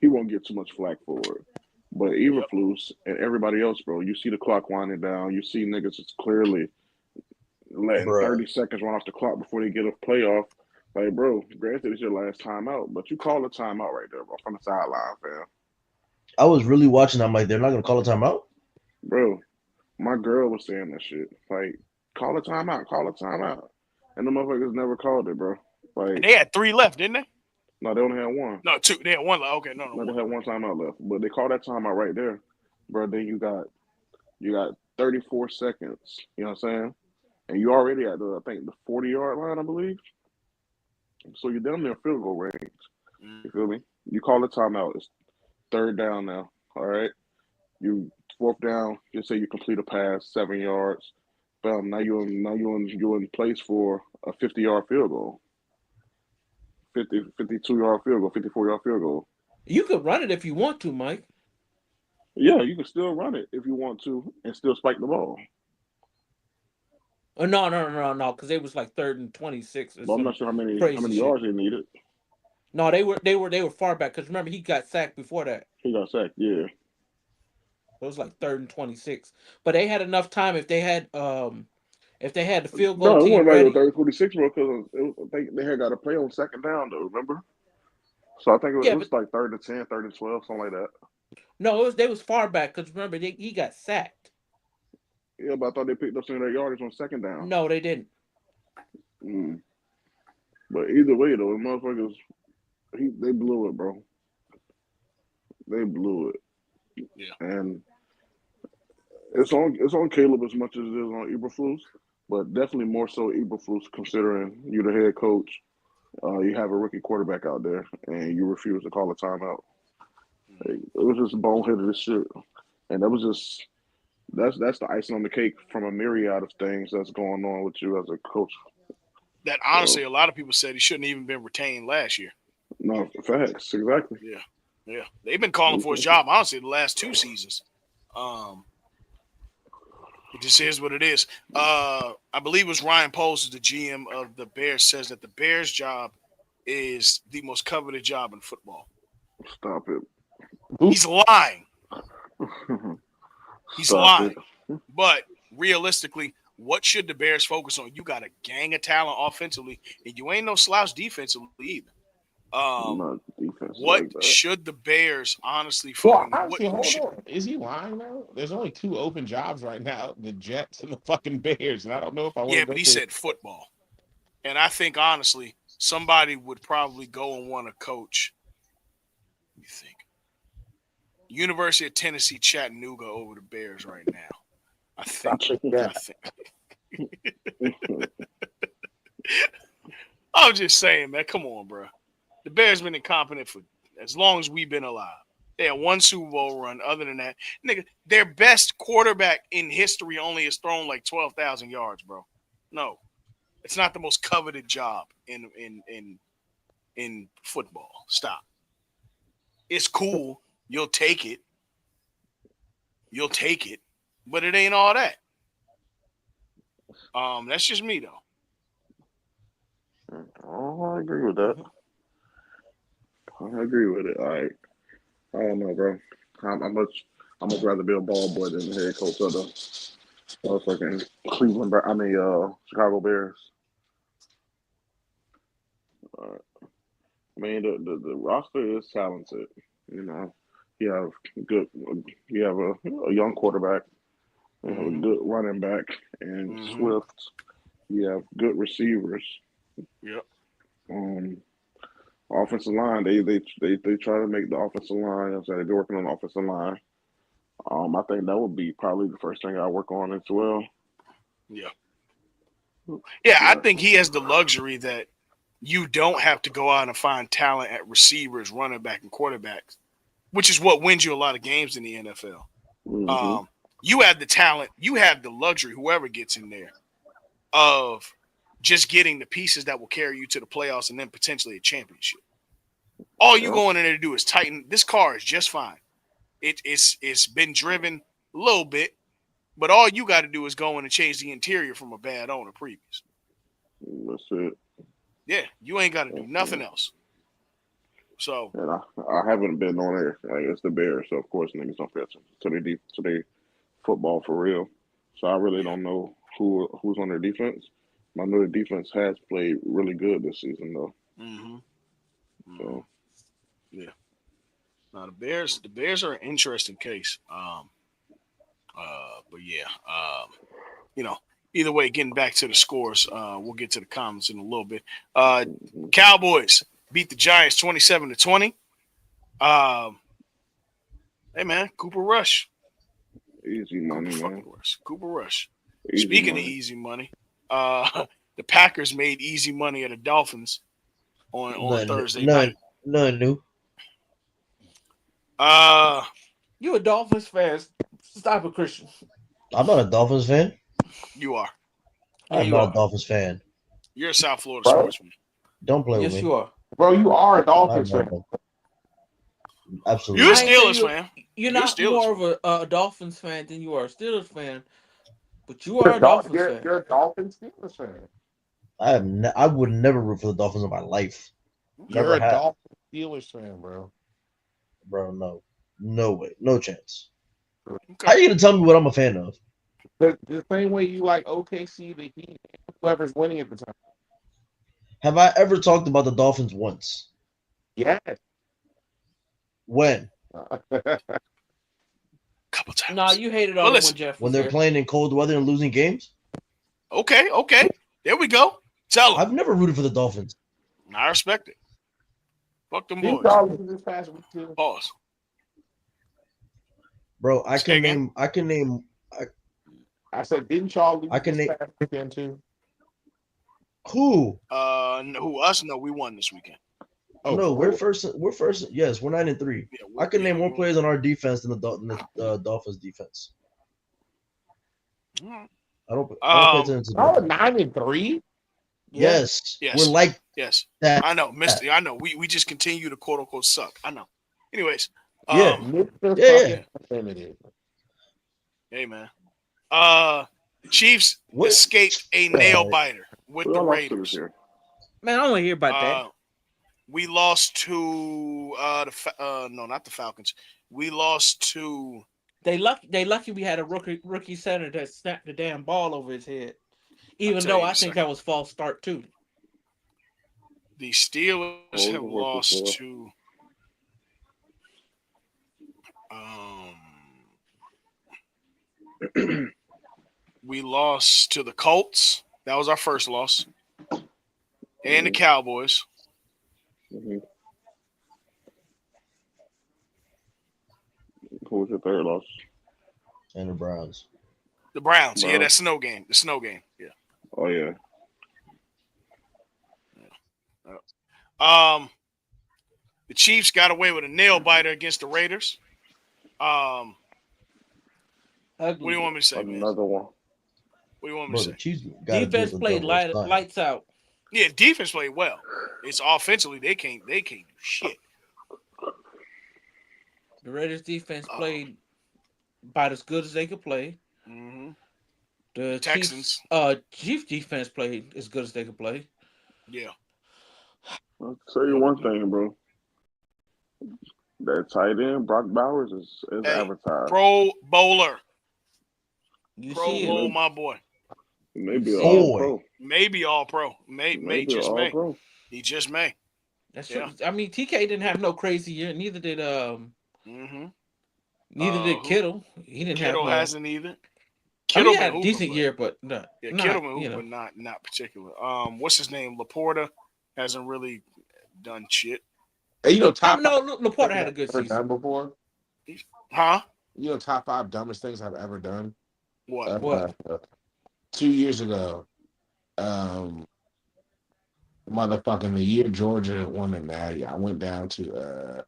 he won't get too much flack for it. But Eberflus and everybody else, bro, you see the clock winding down. You see niggas just clearly letting 30 seconds run off the clock before they get a playoff. Like, bro, granted it's your last timeout, but you call a timeout right there, bro, from the sideline, fam. I was really watching. I'm like, they're not gonna call a timeout, bro. My girl was saying that shit. Like, call a timeout, and the motherfuckers never called it, bro. Like, and they had 3 left, didn't they? No, they only had 1. No, 2. They had 1 left. Okay, no, they had 1 timeout left, but they called that timeout right there, bro. Then you got 34 seconds. You know what I'm saying? And you already at the 40-yard line, I believe. So you're down there field goal range. You feel me? You call the timeout. It's 3rd down now. All right. You 4th down. Just say you complete a pass, 7 yards. Bam. Now you're in place for a 50-yard field goal. 52-yard field goal, 54-yard field goal. You could run it if you want to, Mike. Yeah, you can still run it if you want to and still spike the ball. Oh, no, because it was like 3rd and 26 or But I'm not some sure how crazy many shit. yards they needed. No, they were far back because remember he got sacked before that. He got sacked. Yeah. It was like 3rd and 26, but they had enough time if they had the field goal No, it team wasn't like a ready. 30-26 bro, because I think they had got to play on second down though. Remember? So I think it Yeah, was but like 3rd and 10, 3rd and 12, something like that. no, they was far back because remember he got sacked. Yeah, but I thought they picked up some of their yardage on second down. No, they didn't. Mm. But either way though, the motherfuckers, they blew it, bro. They blew it, Yeah. and it's on Caleb as much as it is on Eberflus, but definitely more so Eberflus considering you the head coach. You have a rookie quarterback out there, and you refuse to call a timeout. Like, it was just boneheaded as shit, and that was just that's the icing on the cake from a myriad of things that's going on with you as a coach. That So honestly, a lot of people said he shouldn't even been retained last year. no facts, exactly. Yeah. Yeah. They've been calling for his job, honestly, the last 2 seasons. Um, it just is what it is. I believe it was Ryan Poles, the GM of the Bears, says that the Bears' job is the most coveted job in football. Stop it. He's lying. He's Stop it. lying. But realistically, what should the Bears focus on? You got a gang of talent offensively, and you ain't no slouch defensively either. Not defense What like that. should the Bears honestly Well, focus? honestly, Who hold should? on. Is he lying now? There's only 2 open jobs right now: the Jets and the fucking Bears. And I don't know if I want Yeah, to go but he to. said football, and I think honestly, somebody would probably go and want to coach. You think University of Tennessee Chattanooga over the Bears right now? I Stop think. thinking I that. think. I'm just saying, man. Come on, bro. The Bears been incompetent for as long as we've been alive. They had one Super Bowl run. Other than that, nigga, their best quarterback in history only has thrown like 12,000 yards, bro. No, it's not the most coveted job in football. Stop. It's cool. You'll take it. You'll take it, but it ain't all that. That's just me though. Oh, I agree with that. I agree with it. I don't know, bro. I much rather be a ball boy than the head coach of the fucking Chicago Bears. Uh, I mean, the roster is talented. You know, you have good, you have a young quarterback, you have a Mm-hmm. good running back, and Mm-hmm. Swift. You have good receivers. Yep. Um, Offensive line, they try to make the offensive line. I'm saying they're working on the offensive line. I think that would be probably the first thing I work on as well. Yeah. Yeah, I But think he has the luxury that you don't have to go out and find talent at receivers, running back, and quarterbacks, which is what wins you a lot of games in the NFL. hmm You have the talent, you have the luxury, whoever gets in there, of just getting the pieces that will carry you to the playoffs and then potentially a championship. All you yeah, going in there to do is tighten. This car is just fine. It's been driven a little bit, but all you got to do is go in and change the interior from a bad owner previous. that's it. Yeah, you ain't got to do That's nothing it. else. So And I haven't been on there. Like, it's the Bears, so of course niggas don't pay attention to their football for real. So I really yeah. don't know who's on their defense. I know the defense has played really good this season though. Mm-hmm. Mm-hmm. So Yeah. Now the Bears are an interesting case. But yeah. You know, either way, getting back to the scores, we'll get to the comments in a little bit. mhm. Cowboys beat the Giants 27-20. Um, hey man, Cooper Rush. Easy Cooper money, man. fucking Rush. Cooper Rush. Easy Speaking of money. easy money, the Packers made easy money at the Dolphins on Thursday night. None new. Uh You a Dolphins fan? Stop it, Christian. I'm not a Dolphins fan. you are. Yeah, I'm you not a are. Dolphins fan. You're a South Florida Right? sportsman. Don't play with Yes, me. you are. Bro, you are a I Dolphins fan. know. Absolutely You're a I ain't not. say Steelers you. fan. You're You're a not Steelers more of fan. a Dolphins fan than you are a Steelers fan, but you are a Dolphins fan. You're a Dolphins Steelers fan. I would never root for the Dolphins in my life. Okay. You're Never a have, Dolphins Steelers fan, bro. bro. No, no way, no chance. How Okay. you gonna tell me what I'm a fan of? The same way you like OKC, the Heat, whoever's winning at the time. Have I ever talked about the Dolphins once? Yes. When? Couple Nah, times. you hated But on him when listen. Jeff When was they're here. playing in cold weather and losing games? Okay. There we go. Tell them. I've never rooted for the Dolphins, I respect it. Fuck them Didn't boys. y'all lose this past week too? Pause. bro. Say again. I said, didn't y'all I lose can this name past weekend too? who? No, who us? No, we won this weekend. Oh, No, for we're real? first. We're first. Yes, we're 9-3. Yeah, I can name we more won. players on our defense than the Dolphins defense. All right. I don't pay Um. attention to Y'all are defense. 9-3. Yeah. Yes, we're Yes. like Yes. that. I know, Mister. I know. We just continue to quote unquote suck. I know. Anyways. Yeah, Mr. yeah. Fucking Unlimited. Hey man. The Chiefs What? escaped a nail biter with Who the y'all lost to this Raiders. year? Man, I don't want to hear about that. We lost to no, not the Falcons. We lost to They lucky we had a rookie center that snapped the damn ball over his head. I'll Even tell though you in I a think second. that was false start too. The Steelers Hold have the horses, lost bro. to um we lost to the Colts. That was our first loss. And the Cowboys. Mm-hmm. Who was your third loss? And the Browns. The Browns. Yeah, Browns. that snow game. The snow game. Yeah. Oh yeah. Um the Chiefs got away with a nail biter against the Raiders. What do you Ugly. want me to say, man? Another one. What do you want me Bro, to the say? Chiefs got to do Defense the played double sign. lights out. Yeah, defense played well. It's offensively they can't do shit. The Raiders defense Oh, played about as good as they could play. mm-hmm. The Texans. Chiefs defense played as good as they could play. Yeah. I'll tell you one thing, bro. That tight end, Brock Bowers, is Hey, advertised. Pro Bowler. You Pro see He it. Bowl, may, my boy. he may You be an see all it. Boy, pro. Maybe all pro. May Maybe an just all may. pro. He just may. That's true. Yeah. I mean, TK didn't have no crazy year. Mm-hmm. Neither did Who Kittle. He didn't have Kittle no. hasn't either. I mean, Kittle he been had a hooping, decent but year, but not yeah, Kittle not been you hooping, know. but not particular. What's his name? Laporta hasn't really done shit. Hey, you know, I top mean, five no, Laporta things had I've a good ever season. done before. Huh? You know, top five dumbest things I've ever done. What? What? 2 years ago, um, motherfucking the year Georgia won the Natty, I went down to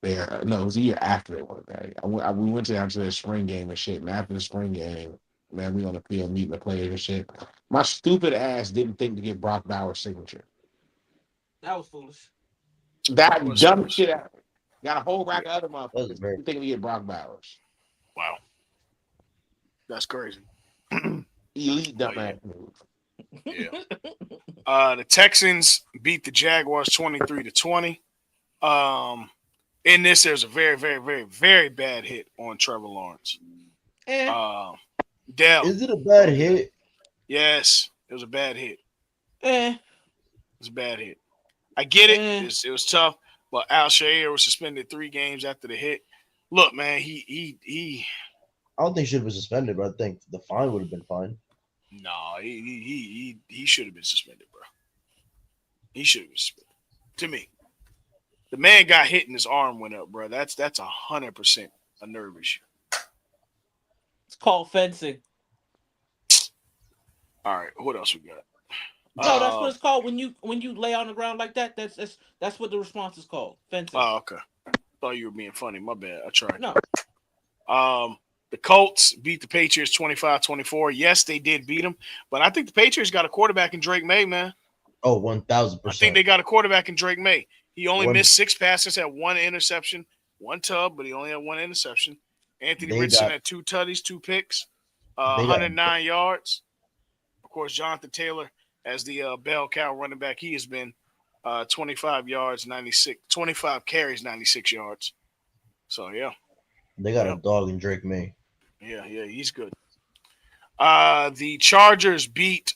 there. No, it was the year after they won the Natty. We went down to their spring game and shit. And after the spring game, man, we on the field meeting the players and shit. My stupid ass didn't think to get Brock Bowers' signature. That was foolish. That That was dumb foolish. shit out. Got a whole Yeah. rack of other that was motherfuckers very. thinking to get Brock Bowers. Wow. That's crazy. Elite But yeah. dumbass move. Yeah. The Texans beat the Jaguars 23-20. In this, there's a very, very, very, very bad hit on Trevor Lawrence. eh, Dell. Is it a bad hit? Yes, it was a bad hit. eh, It was a bad hit. I get it. eh. It was tough, but Al Shair was suspended 3 games after the hit. Look, man, he I don't think he should have been suspended, but I think the fine would have been fine. no, he should have been suspended, bro. He should have been suspended. To me, the man got hit and his arm went up, bro. That's 100% a nerve issue. It's called fencing. All right, what else we got? No, that's what it's called when you lay on the ground like that. That's what the response is called. Fencing. Oh, okay. Thought you were being funny. My bad. I tried. No. The Colts beat the Patriots 25-24. Yes, they did beat them, but I think the Patriots got a quarterback in Drake May, man. Oh, I think 1000%. they got a quarterback in Drake May. He only One, missed 6 passes, had 1 interception, 1 tub, but he only had 1 interception. Anthony they Richardson got had 2 tutties, 2 picks, they got 109 yards. Of course, Jonathan Taylor as the bell cow running back. He has been 25 yards, 25 carries, 96 yards. So, yeah. they got a Yep. dog in Drake May. Yeah, he's good. The Chargers beat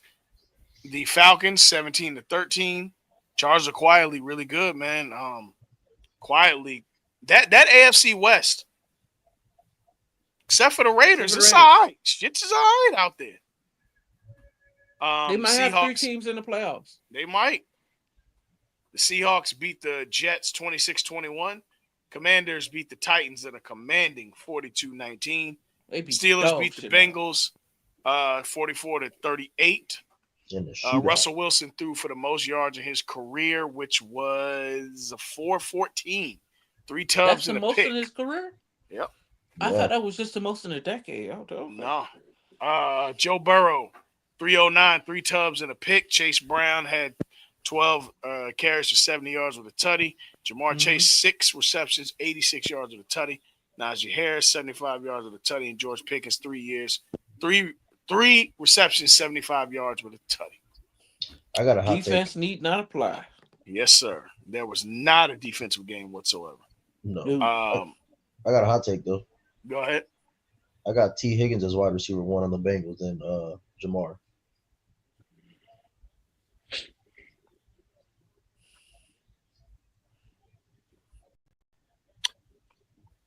the Falcons 17-13. Chargers are quietly really good, man. Quietly. That AFC West, except for the Raiders, it's all right. Shit's all right out there. They might have 3 Seahawks, teams in the playoffs. they might. The Seahawks beat the Jets 26-21. Commanders beat the Titans in a commanding 42-19. Steelers beat the Bengals 44-38. In the shootout. Russell Wilson threw for the most yards in his career, which was 414. 3 tubs That's the and a most pick. in his career? Yep. I thought that was just the most in a decade. No. Joe Burrow, 309, 3 tubs and a pick. Chase Brown had 12 carries for 70 yards with a tutty. Jamar Chase, 6 receptions, 86 yards with a tutty. Najee Harris, 75 yards with a tutty. And George Pickens, 3 receptions, 75 yards with a tutty. I got a hot Defense take. need not apply. Yes, sir. There was not a defensive game whatsoever. No. I got a hot take though. Go ahead. I got T. Higgins as wide receiver 1 on the Bengals and Jamar.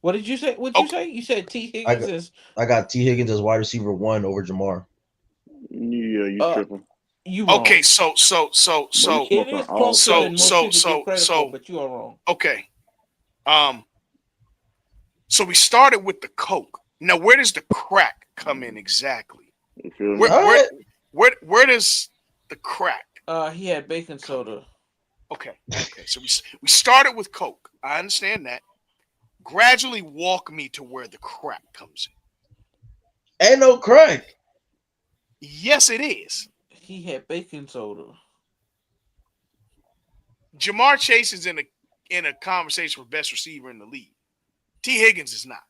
What did you say? What'd you say? You said T. Higgins is. I got T. Higgins as wide receiver 1 over Jamar. Yeah, you tripping. You wrong. Okay, so It is closer than most people give credit for, but you are wrong. Okay. So we started with the Coke. Now, where does the crack come in exactly? Where does the crack? He had baking soda. Okay. So we started with Coke. I understand that. Gradually walk me to where the crack comes in. Ain't no crack. Yes, it is. He had baking soda. Jamar Chase is in a conversation for best receiver in the league. T. Higgins is not.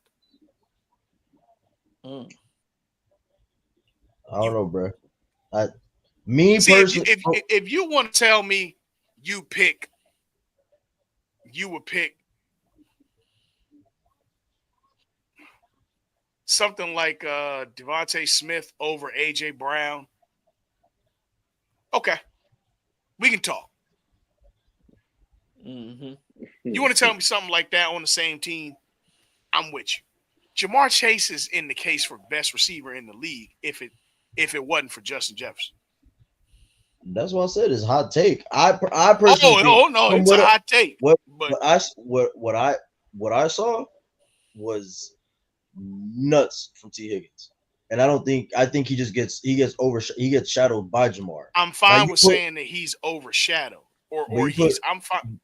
I don't know, bro. Personally, if you want to tell me you would pick something like Devontae Smith over A.J. Brown, okay, we can talk. Mm-hmm. You want to tell me something like that on the same team, I'm with you. Jamar Chase is in the case for best receiver in the league if it wasn't for Justin Jefferson. That's what I said. It's a hot take. I personally think, no, it's a hot take. What I saw was nuts from T. Higgins, and I think he gets shadowed by Jamar. I'm fine with saying that he's overshadowed, I'm fine.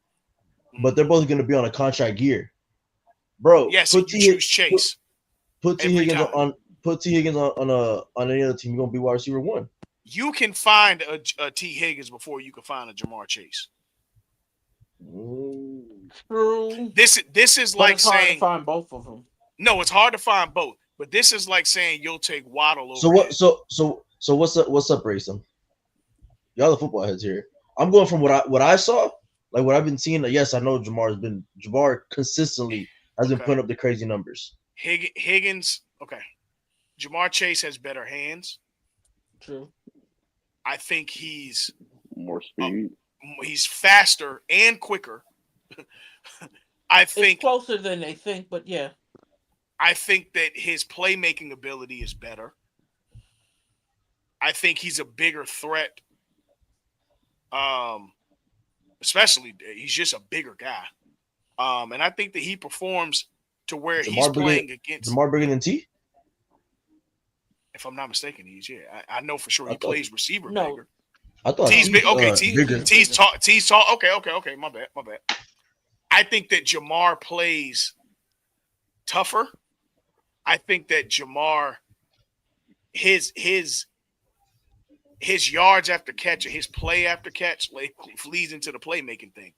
But they're both going to be on a contract year, bro. Yes, you choose Chase. Put T. Higgins on any other team. You're gonna be wide receiver 1. You can find a T. Higgins before you can find a Jamar Chase. True. This is like it's hard saying to find both of them. No, it's hard to find both. But this is like saying you'll take Waddle over. So what? So what separates them? Y'all the football heads here. I'm going from what I saw, like what I've been seeing. Yes, I know Jamar consistently has been putting up the crazy numbers. Higgins, okay. Jamar Chase has better hands. True. I think he's more speed. He's faster and quicker. I think it's closer than they think, but yeah. I think that his playmaking ability is better. I think he's a bigger threat. Especially he's just a bigger guy. And I think that he performs to where he's playing against Jamar bigger than T. If I'm not mistaken, he's I know for sure he plays receiver bigger. I thought T's big. Okay, T's tall. T's tall. Okay. My bad. I think that Jamar plays tougher. I think that Jamar his his yards after catch or his play after catch like, leads into the playmaking thing.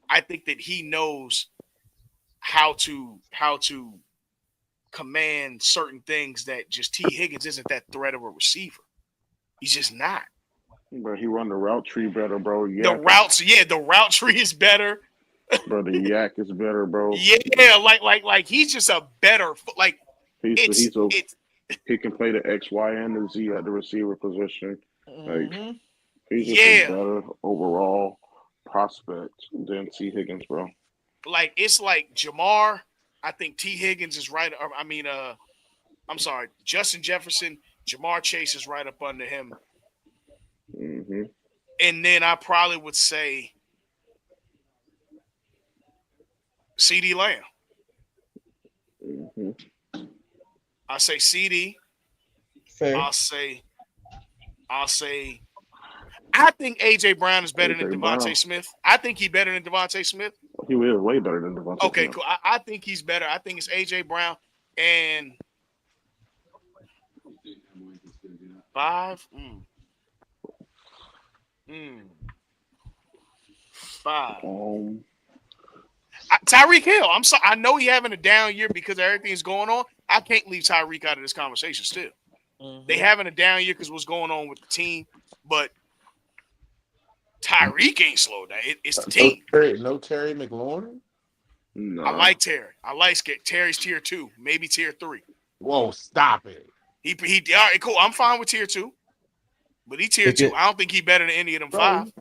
I think that he knows how to command certain things that just T. Higgins isn't that threat of a receiver. He's just not. But he run the route tree better, bro. The routes, the route tree is better. Bro, the yak is better, bro. Yeah, like he's just a better like it's He's a it's he can play the X, Y, and the Z at the receiver position. Like Mm-hmm. he's just a yeah, better overall prospect than T. Higgins, bro. like it's like Jamar. I think T. Higgins is right. I mean, I'm sorry, Justin Jefferson, Jamar Chase is right up under him, Mm-hmm. and then I probably would say C.D. Lamb. Mm-hmm. I say CD. Fair. I'll say. I think AJ Brown is better than AJ Devontae Brown. Smith. I think he's better than Devontae Smith. He is way better than Devontae Okay, Smith. cool. I think he's better. I think it's AJ Brown and 5. 5. Tyreek Hill. I'm sorry. I know he having a down year because everything's going on. I can't leave Tyreek out of this conversation still. Mm-hmm. They having a down year because what's going on with the team, but Tyreek ain't slowed down. It's the team. No Terry McLaurin. No. I like Terry. I like Terry's tier 2, maybe tier 3. Whoa, stop it. He all right, cool. I'm fine with tier 2, but he tier 2. I don't think he better than any of them 5.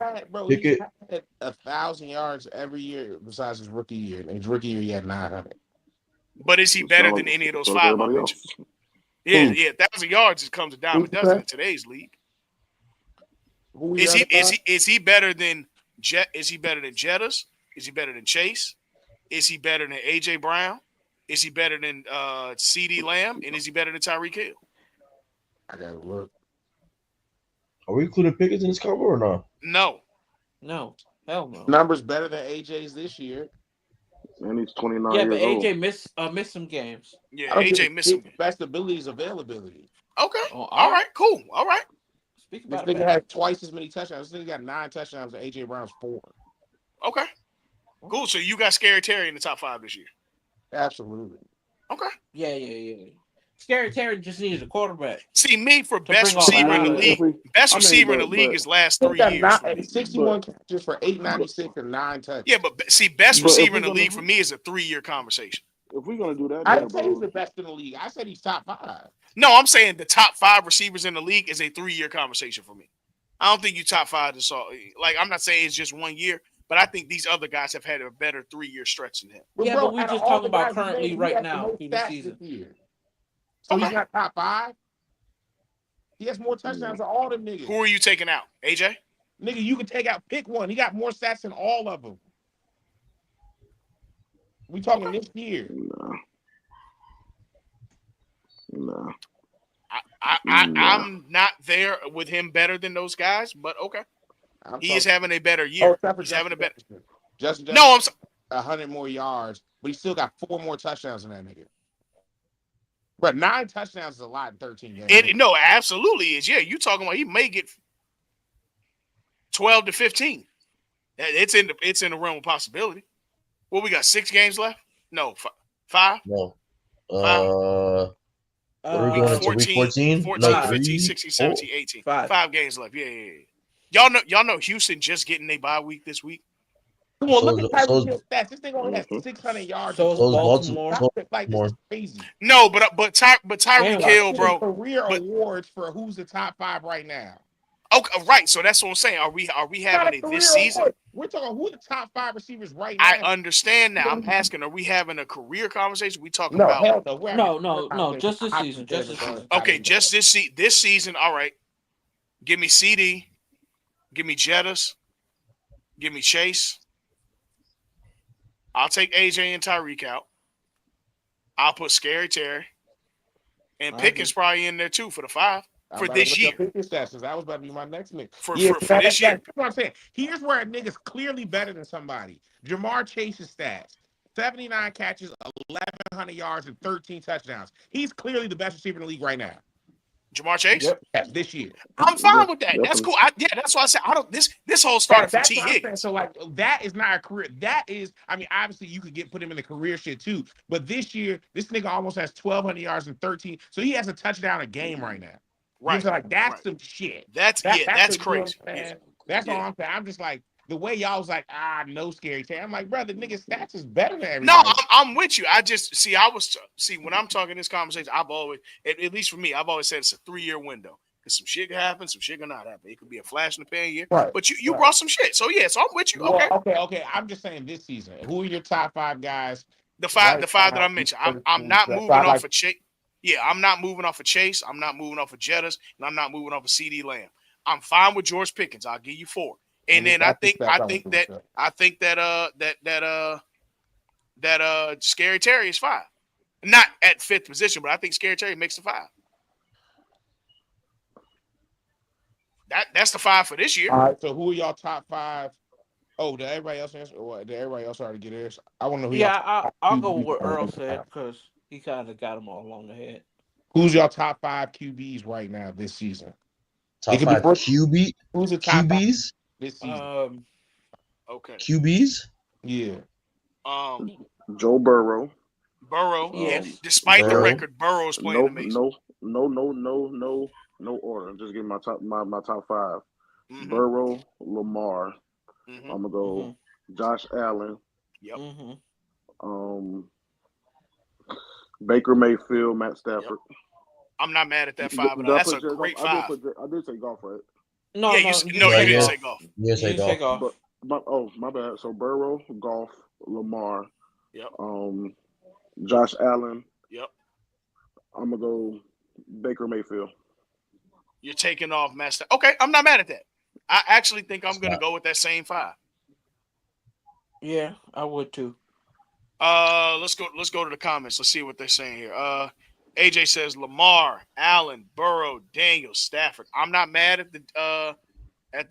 He's had 1,000 yards every year besides his rookie year. And his rookie year, he had 900. But is he better than any of those 5 I everybody mentioned? else. Yeah, Who? 1,000 yards comes a dime a dozen in today's league. Who Is he better than Jet? Is he better than Jettas? Is he better than Chase? Is he better than AJ Brown? Is he better than CD Lamb? And is he better than Tyreek Hill? I gotta look. Are we including Pickens in this combo or not? No. No, hell no. Numbers better than AJ's this year. And he's 29 Yeah, years but AJ old. missed some games. Yeah, AJ missed some. Best ability is availability. Okay. Oh, all right. Cool. All right. Speak This about it. nigga had twice as many touchdowns. This nigga got 9 touchdowns and AJ Brown's 4. Okay. Cool. So you got Scary Terry in the top 5 this year. Absolutely. Okay. Yeah. Scary Terry just needed a quarterback. See, me for best bring all receiver in the that. league. Best receiver in the league is last 3 years. 61 catches for 896 and 9 touchdowns. Yeah, but see, best receiver in the league for me is a 3-year conversation. If we're gonna do that, I didn't say he's the best in the league. I said he's top 5. No, I'm saying the top 5 receivers in the league is a 3-year conversation for me. I don't think you top 5 is all. Like, I'm not saying it's just 1 year, but I think these other guys have had a better 3-year stretch than him. Yeah, but we just talking about currently right now through the season. So he's not top 5. He has more touchdowns than all them niggas. Who are you taking out? AJ? Nigga, you can pick one. He got more stats than all of them. We talking this year. No. I'm not there with him better than those guys, but okay. He is having a better year. He's having a better. Justin no, I'm 100 more yards, but he still got 4 more touchdowns than that nigga. But 9 touchdowns is a lot in 13 games. No, absolutely is. Yeah, you talking about he may get 12 to 15. It's in the realm of possibility. Well, we got 6 games left. No, 5. No. 5. We're going into week 14? 14, 15, 16, 17, 18. 5 games left. Yeah. Y'all know Houston just getting a bye week this week. Come on, look at Tyreek Hill stats. This thing only has 600 yards. So Baltimore. Like, this is crazy. No, but Tyreek Hill, bro. Career awards for who's the top 5 right now. Okay, right. So that's what I'm saying. Are we having it this season? Award. We're talking who are the top 5 receivers right now. I understand now. I'm asking, are we having a career conversation? We talking about hell no, just this season. Just this season. Okay, just this season. All right. Give me CD. Give me Jettas. Give me Chase. I'll take AJ and Tyreek out. I'll put Scary Terry. And Pickens probably in there too for the 5 for this year. That was about to be my next nigga. For this year. That's what I'm saying. Here's where a nigga's clearly better than somebody. Jamar Chase's stats. 79 catches, 1,100 yards, and 13 touchdowns. He's clearly the best receiver in the league right now. Jamar Chase. Yep, this year. I'm fine with that. That's Definitely. cool. That's why I said I don't. This whole started from That's T. what I'm saying. Higgins. So like that is not a career. That is, I mean, obviously you could put him in the career shit too. But this year, this nigga almost has 1,200 yards and 13. So he has a touchdown a game right now. You know what I'm Right. saying? Like that's Right. some shit. That's That's you know what crazy. I'm Yeah. saying? That's all Yeah. I'm saying. I'm just like the way y'all was like, no scary Terry. I'm like, brother, nigga, stats is better than No, everybody. I'm with you. I just see when I'm talking this conversation, I've always, at least for me, I've always said it's a 3-year window. Because some shit can happen, some shit can not happen. It could be a flash in the pan year, Right. but you Right. brought some shit. So yeah, so I'm with you. Well, Okay. okay. I'm just saying this season. Who are your top 5 guys? The Right five that now, I mentioned. I'm not so moving I off like of Chase. Yeah, I'm not moving off of Chase. I'm not moving off of Jettas, and I'm not moving off of CD Lamb. I'm fine with George Pickens. I'll give you 4. And then I that's the think stats I want to say. Scary Terry is 5. Not at 5th position, but I think Scary Terry makes the 5. That's the 5 for this year. All right. So who are y'all top 5? Oh, did everybody else answer? Or what? Did everybody else already get theirs? I want to know who y'all. Yeah, top I'll go QBs with what are Earl right said now. because he kind of got them all along the head. Who's y'all top 5 QBs right now this season? It Top could be 5 first. QB Who's the top 5 QBs this season? Okay. QBs. Yeah. Joe Burrow. Burrow. Yeah. Yes. Despite the Burrow. record, Burrow's playing amazing. No order. Just give my top 5. Mm-hmm. Burrow, Lamar. Mm-hmm. I'm gonna go Josh Allen. Yep. Baker Mayfield, Matt Stafford. Yep. I'm not mad at that 5. That's a great 5. I did say golf, right? No, you Right, didn't yeah. say golf. You didn't say golf. But my bad. So Burrow, golf, Lamar. Yep. Josh Allen. Yep. I'm gonna go Baker Mayfield. You're taking off Matt Stafford. Okay, I'm not mad at that. I actually think I'm gonna go with that same 5. Yeah, I would too. Let's go to the comments. Let's see what they're saying here. AJ says Lamar, Allen, Burrow, Daniels, Stafford. I'm not mad at the I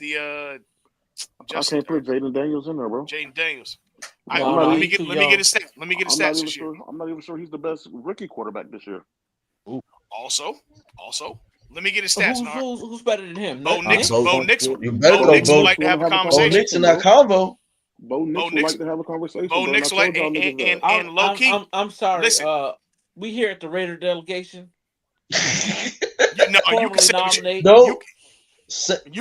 can't put Jaden Daniels in there, bro. Jaden Daniels. Let me get his stats. Let me get his stats this year. I'm not even sure he's the best rookie quarterback this year. Ooh. Also, let me get his stats. Who's better than him? Bo Nix. You better Bo go Nix would like to have a conversation. Bo Nix in that convo. Bo Nix would like to have a conversation. Bo Nix like and low key. I'm sorry. Listen, we here at the Raider delegation. You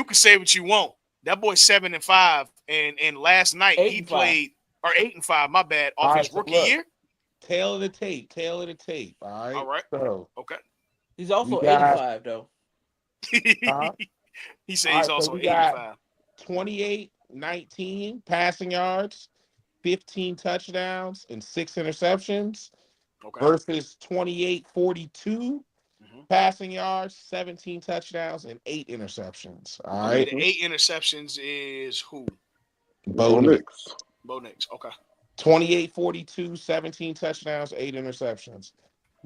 can say what you want. That boy's 7-5, and last night he played 8-5. My bad. Off his rookie year. Tail of the tape. All right. All right. So, okay. He's also 85 though. He said he's also 85. 28-19 passing yards, 15 touchdowns, and 6 interceptions. Okay. Versus 28-42 passing yards, 17 touchdowns, and 8 interceptions. All right. The 8 interceptions is who? Bo Nix. Bo Nix. Okay. 28-42, 17 touchdowns, 8 interceptions.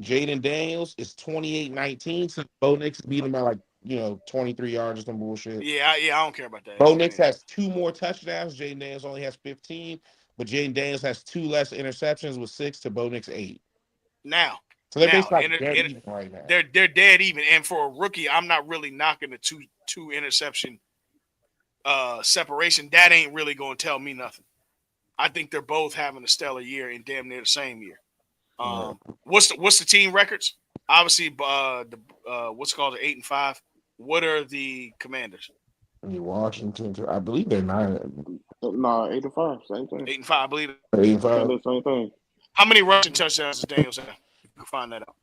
Jaden Daniels is 28-19. So Bo Nix beat him by 23 yards or some bullshit. Yeah, I don't care about that. Bo Nix has 2 more touchdowns. Jaden Daniels only has 15, but Jaden Daniels has 2 less interceptions with 6 to Bo Nix 8. Now, so they're basically dead even right now. They're dead even, and for a rookie, I'm not really knocking the two interception separation. That ain't really going to tell me nothing. I think they're both having a stellar year and damn near the same year. What's the team records? Obviously, what's called the 8-5. What are the Commanders? Washington, I believe they're 9. Nah, 8-5, same thing. 8-5, I believe. 8-5, same thing. How many rushing touchdowns does Daniels have? You can find that out.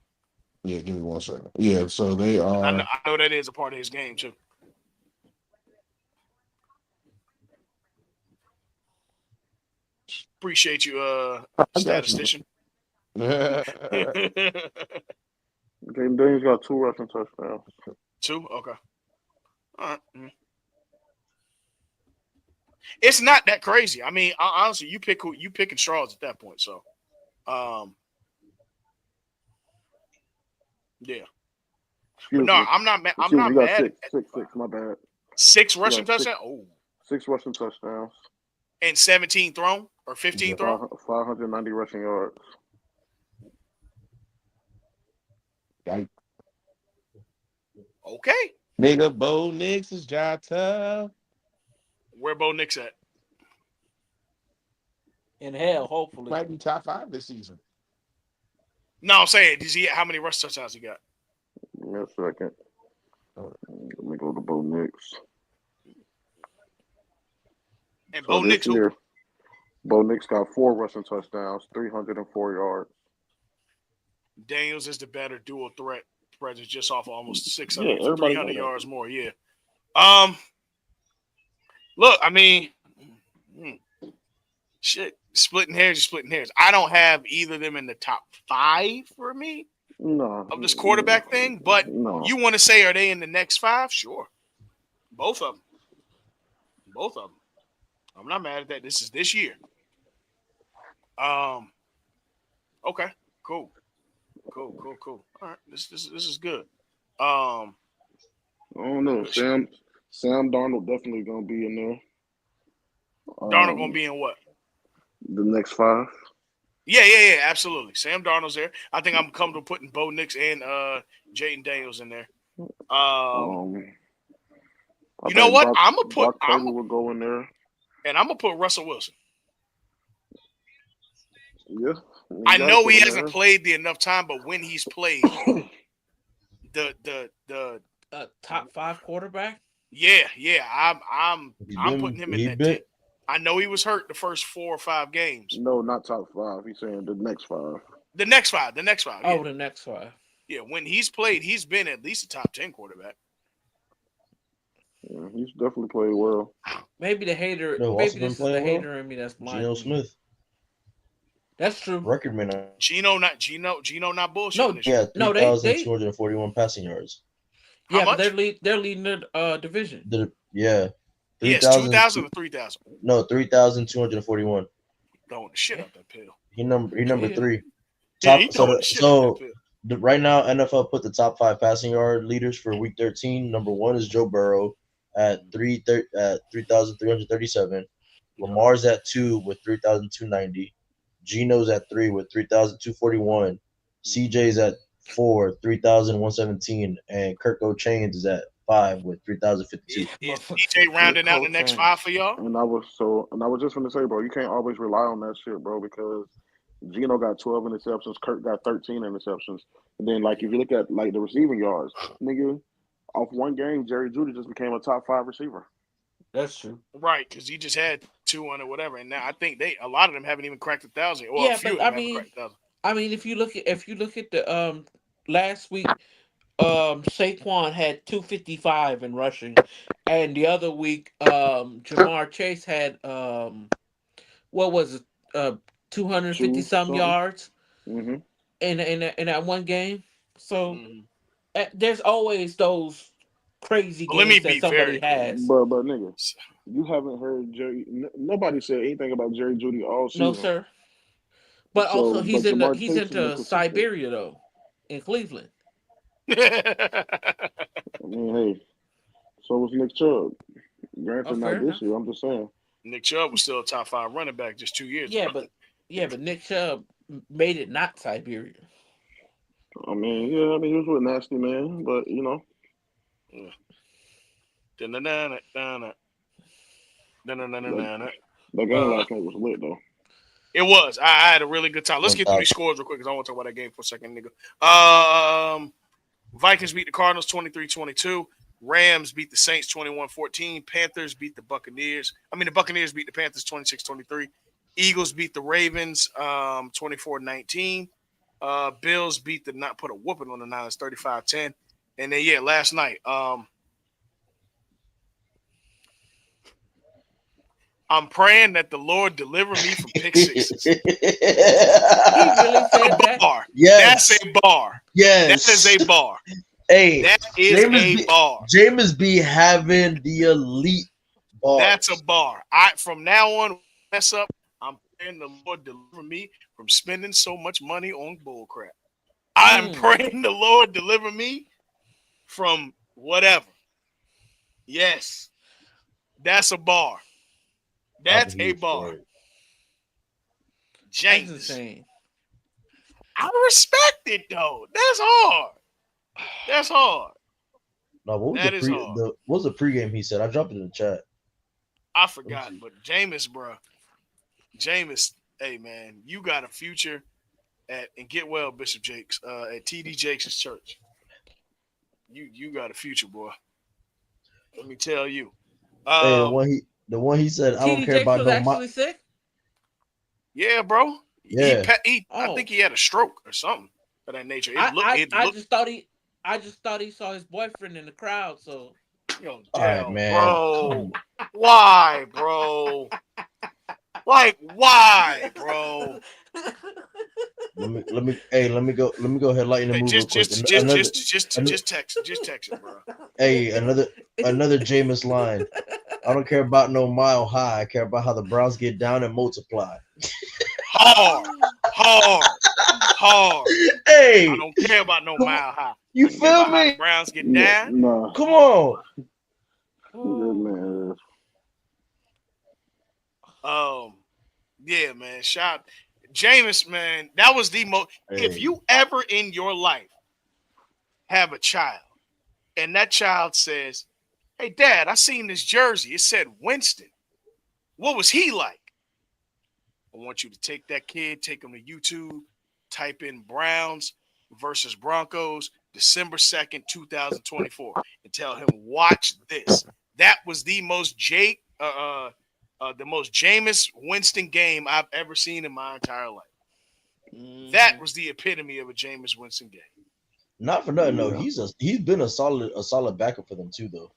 Yeah, give me 1 second. Yeah, so they are. I know that is a part of his game too. Appreciate you, statistician. Jaden Daniels got 2 rushing touchdowns. 2? Okay. All right. It's not that crazy. I mean, honestly, you picking straws at that point. So, yeah. But no, I'm not mad. I'm not mad. 6, my bad. 6 rushing touchdowns. Oh. 6 rushing touchdowns. And 17 thrown or 15 thrown. 590 rushing yards. Okay. Nigga, Bo Nix is job tough. Where Bo Nix at? In hell, hopefully. Might be top 5 this season. No, I'm saying, does he how many rush touchdowns he got? Give me a second. Let me go to Bo Nix. And So Bo this Nix who? year, Bo Nix got 4 rushing touchdowns, 304 yards. Daniels is the better dual threat presence, just off almost Yeah, 600, everybody 300 know that. yards more. Yeah. Um. Look, I mean, hmm, shit. Splitting hairs is splitting hairs. I don't have either of them in the top 5 for me No, of this quarterback thing. But no. you want to say, are they in the next 5? Sure. Both of them. Both of them. I'm not mad at that. This is this year. Um. Okay. Cool. Cool. All right. This is good. Um. I don't know. Good shit. Sam Darnold definitely gonna be in there. Darnold gonna be in what? The next 5. Yeah. Absolutely. Sam Darnold's there. I think I'm comfortable putting Bo Nix and Jaden Daniels in there. I You know think what? I'm gonna Brock Purdy will go in there. put Russell Wilson. Yeah, you I gotta know put he him hasn't played the enough time, but when he's played, the Top 5 quarterback. yeah, I'm putting him in he that 10. been I know he was hurt the first 4 or 5 games. No, not top 5. He's saying the next 5. The next 5, yeah. Oh, the next 5. Yeah, when he's played, he's been at least a top 10 quarterback. Yeah, he's definitely played well. Maybe the hater. no also Maybe been this is the playing well. hater in me that's Geno blinding me. Smith, That's true. record man. Geno not bullshitting No, this year. Yeah, no, they 3,241 passing yards. How yeah, but much? they're leading the division. Yeah, Yes, 3,000. 2,000 or 3,000. No, 3,241. Throwing the shit out that pill. He number Yeah. 3. Yeah, he Top throwing the shit out that pill. right now NFL put the top 5 passing yard leaders for week 13. Number 1 is Joe Burrow at 3,337. Lamar's at 2 with 3,290. Geno's at 3 with 3,241. CJ's at 4, 3,117, and Kirk O'Chains is at 5 with 3,052. Is DJ rounding out the next 5 for y'all? And I was just gonna say, bro, you can't always rely on that shit, bro, because Geno got 12 interceptions, Kirk got 13 interceptions. And then like if you look at like the receiving yards, nigga, off one game, Jerry Jeudy just became a top 5 receiver. That's true. Right, because he just had 200 whatever, and now I think a lot of them haven't even cracked 1,000. Well, Yeah, a few but of them haven't cracked 1,000. I mean, if you look at the last week, Saquon had 255 in rushing, and the other week, Jamar Chase had what was it, 250 2 some something. yards Mm-hmm. in that one game. So Mhm. there's always those crazy But let me games that be somebody very clear. has. But nigga, you haven't heard Jerry. Nobody said anything about Jerry Jeudy all No, season. sir. But So, also but Jamar he's Chase has been into consistent. Siberia though, in Cleveland. I mean, hey, so was Nick Chubb. Oh, Granted, fair not this enough. year. I'm just saying. Nick Chubb was still a top 5 running back just 2 years Yeah, ago. but Nick Chubb made it not Siberia. I mean, yeah, I mean, he was with Nasty Man, but you know, that game last night was lit though. It was. I had a really good time. Let's get through these scores real quick because I want to talk about that game for a second, nigga. Vikings beat the Cardinals 23-22. Rams beat the Saints 21-14. Panthers beat the Buccaneers. The Buccaneers beat the Panthers 26-23. Eagles beat the Ravens 24-19. Bills beat not put a whooping on the Niners 35-10. And then last night, I'm praying that the Lord deliver me from pick sixes. He really said that. Bar. Yes. That's a bar. Yes. That is a bar. Hey, that is a bar. Jameis be having the elite bars. That's a bar. From now on, mess up. I'm praying the Lord deliver me from spending so much money on bullcrap. I'm praying the Lord deliver me from whatever. Yes. That's a bar. That's a bar. James. That's insane. I respect it though. That's hard. That's hard. No, what was That is hard. what was the pregame he said? I dropped it in the chat. I Let me forgot, see. but Jameis, bro, Jameis, hey man, you got a future at and get well, Bishop Jakes, at TD Jakes' church. You got a future, boy. Let me tell you. Hey, Um, the one he said, I don't TD care Jakes about was no actually sick. yeah, bro. Yeah. I Oh, think he had a stroke or something of that nature. It I looked, just thought he saw his boyfriend in the crowd. So yo, All right, Dell, man. bro. Come. Why, bro? Like, why, bro? Let me go ahead and lighten the Hey, mood real just, quick. just, just, Another, just, just, an, just text it, bro. hey, another Jameis line. I don't care about no mile high. I care about how the Browns get down and multiply. Hard, hard, hard. I Hey, don't care about no come on, mile high. you I care feel about how the me? Browns get No, down nah. and Come multiply. on. That oh, man. Um, yeah, man. Shout Jameis, man. That was the most. If Hey, you ever in your life have a child and that child says, "Hey, Dad, I seen this jersey. It said Winston. What was he like?" I want you to take that kid, take him to YouTube, type in Browns versus Broncos, December 2nd, 2024, and tell him, watch this. That was the most Jameis Winston game I've ever seen in my entire life. That mhm. was the epitome of a Jameis Winston game. not for nothing. No, Yeah. he's been a solid backup for them too, though.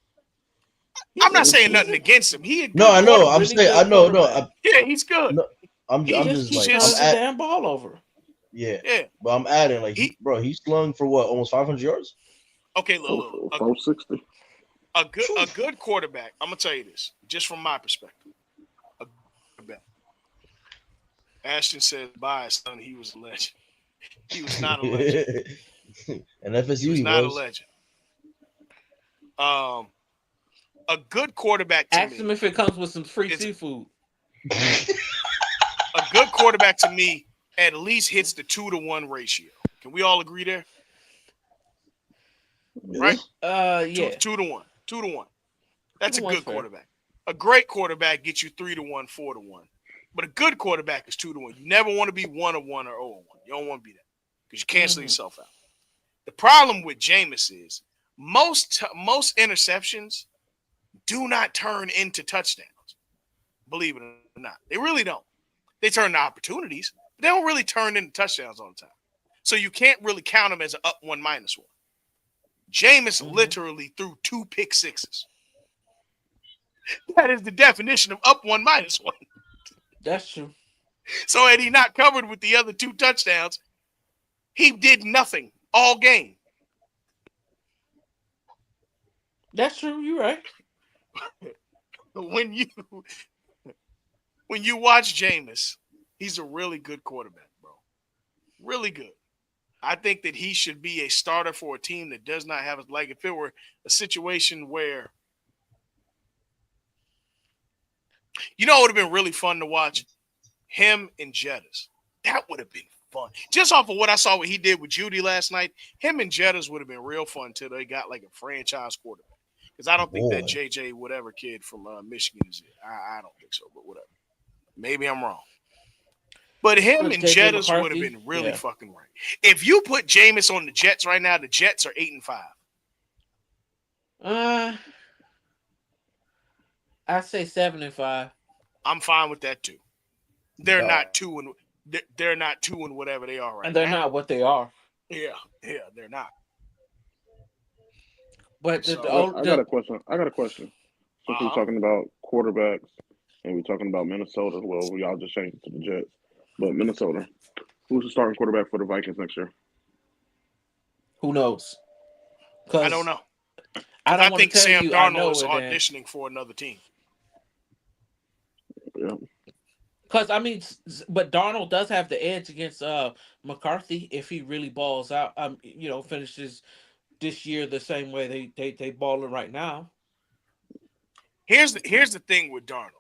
I'm He's a not That's saying true. he's nothing a against him. He a No, good I he's a know. quarterback. I'm really saying I good know. No, quarterback. Yeah, he's good. no. He I'm just just keep like Just I'm turning the at damn ball over. yeah, yeah. but I'm adding like He he slung for what almost 500 yards. okay. Look, look. 460. A Phew. good quarterback. I'm gonna tell you this, just from my perspective. A good quarterback. Ashton says, "Bye, son. He was a legend. He was not a legend. And He FSU was he not a was. legend. Um, a good quarterback to Ask him me if it comes with some free is seafood. a good quarterback to me. At least hits the 2-to-1 ratio. Can we all agree there? Right? Yes. Two, Yeah, 2-to-1, 2-to-1. two That's to a one's good fair. quarterback. A great quarterback gets you 3-to-1, 4-to-1. But a good quarterback is 2-to-1. You never want to be 1-to-1 or 0-1. You don't want to be that because you cancel Hmm. yourself out. The problem with Jameis is most interceptions do not turn into touchdowns. Believe it or not, they really don't. They turn into opportunities, but they don't really turn into touchdowns all the time. So you can't really count them as an up one minus one. Jameis Hmm. literally threw 2 pick sixes. That is the definition of up one minus one. That's true. So had he not covered with the other 2 touchdowns, he did nothing all game. That's true. You're right. When you when you watch Jameis, he's a really good quarterback, bro. Really good. I think that he should be a starter for a team that does not have like if it were a situation where it would have been really fun to watch him and Jettas. That would have been fun. Just off of what I saw what he did with Judy last night, him and Jettas would have been real fun until they got like a franchise quarterback. Because I don't think that Boy. JJ whatever kid from Michigan is it. I don't think so, but whatever. Maybe I'm wrong. But him and JJ Jettas would have McCarthy. been really Yeah. fucking right. If you put Jameis on the Jets right now, the Jets are 8-5. Uh, I say 7-5, I'm fine with that too. They're No. not two and they're not two and whatever they are and right they're now. not what they are. Yeah, yeah, they're not. But I So, got I got a the question. I got a question. Since we're uh huh. talking about quarterbacks and we're talking about Minnesota, well, we all just changed it to the Jets. But Minnesota, who's the starting quarterback for the Vikings next year? who knows? I don't Because know I because I don't want to think tell Sam you I Darnold know is it, and auditioning for another team. Yeah. because I mean, but Darnold does have the edge against McCarthy if he really balls out. Finishes this year the same way they balling right now. Here's the thing with Darnold.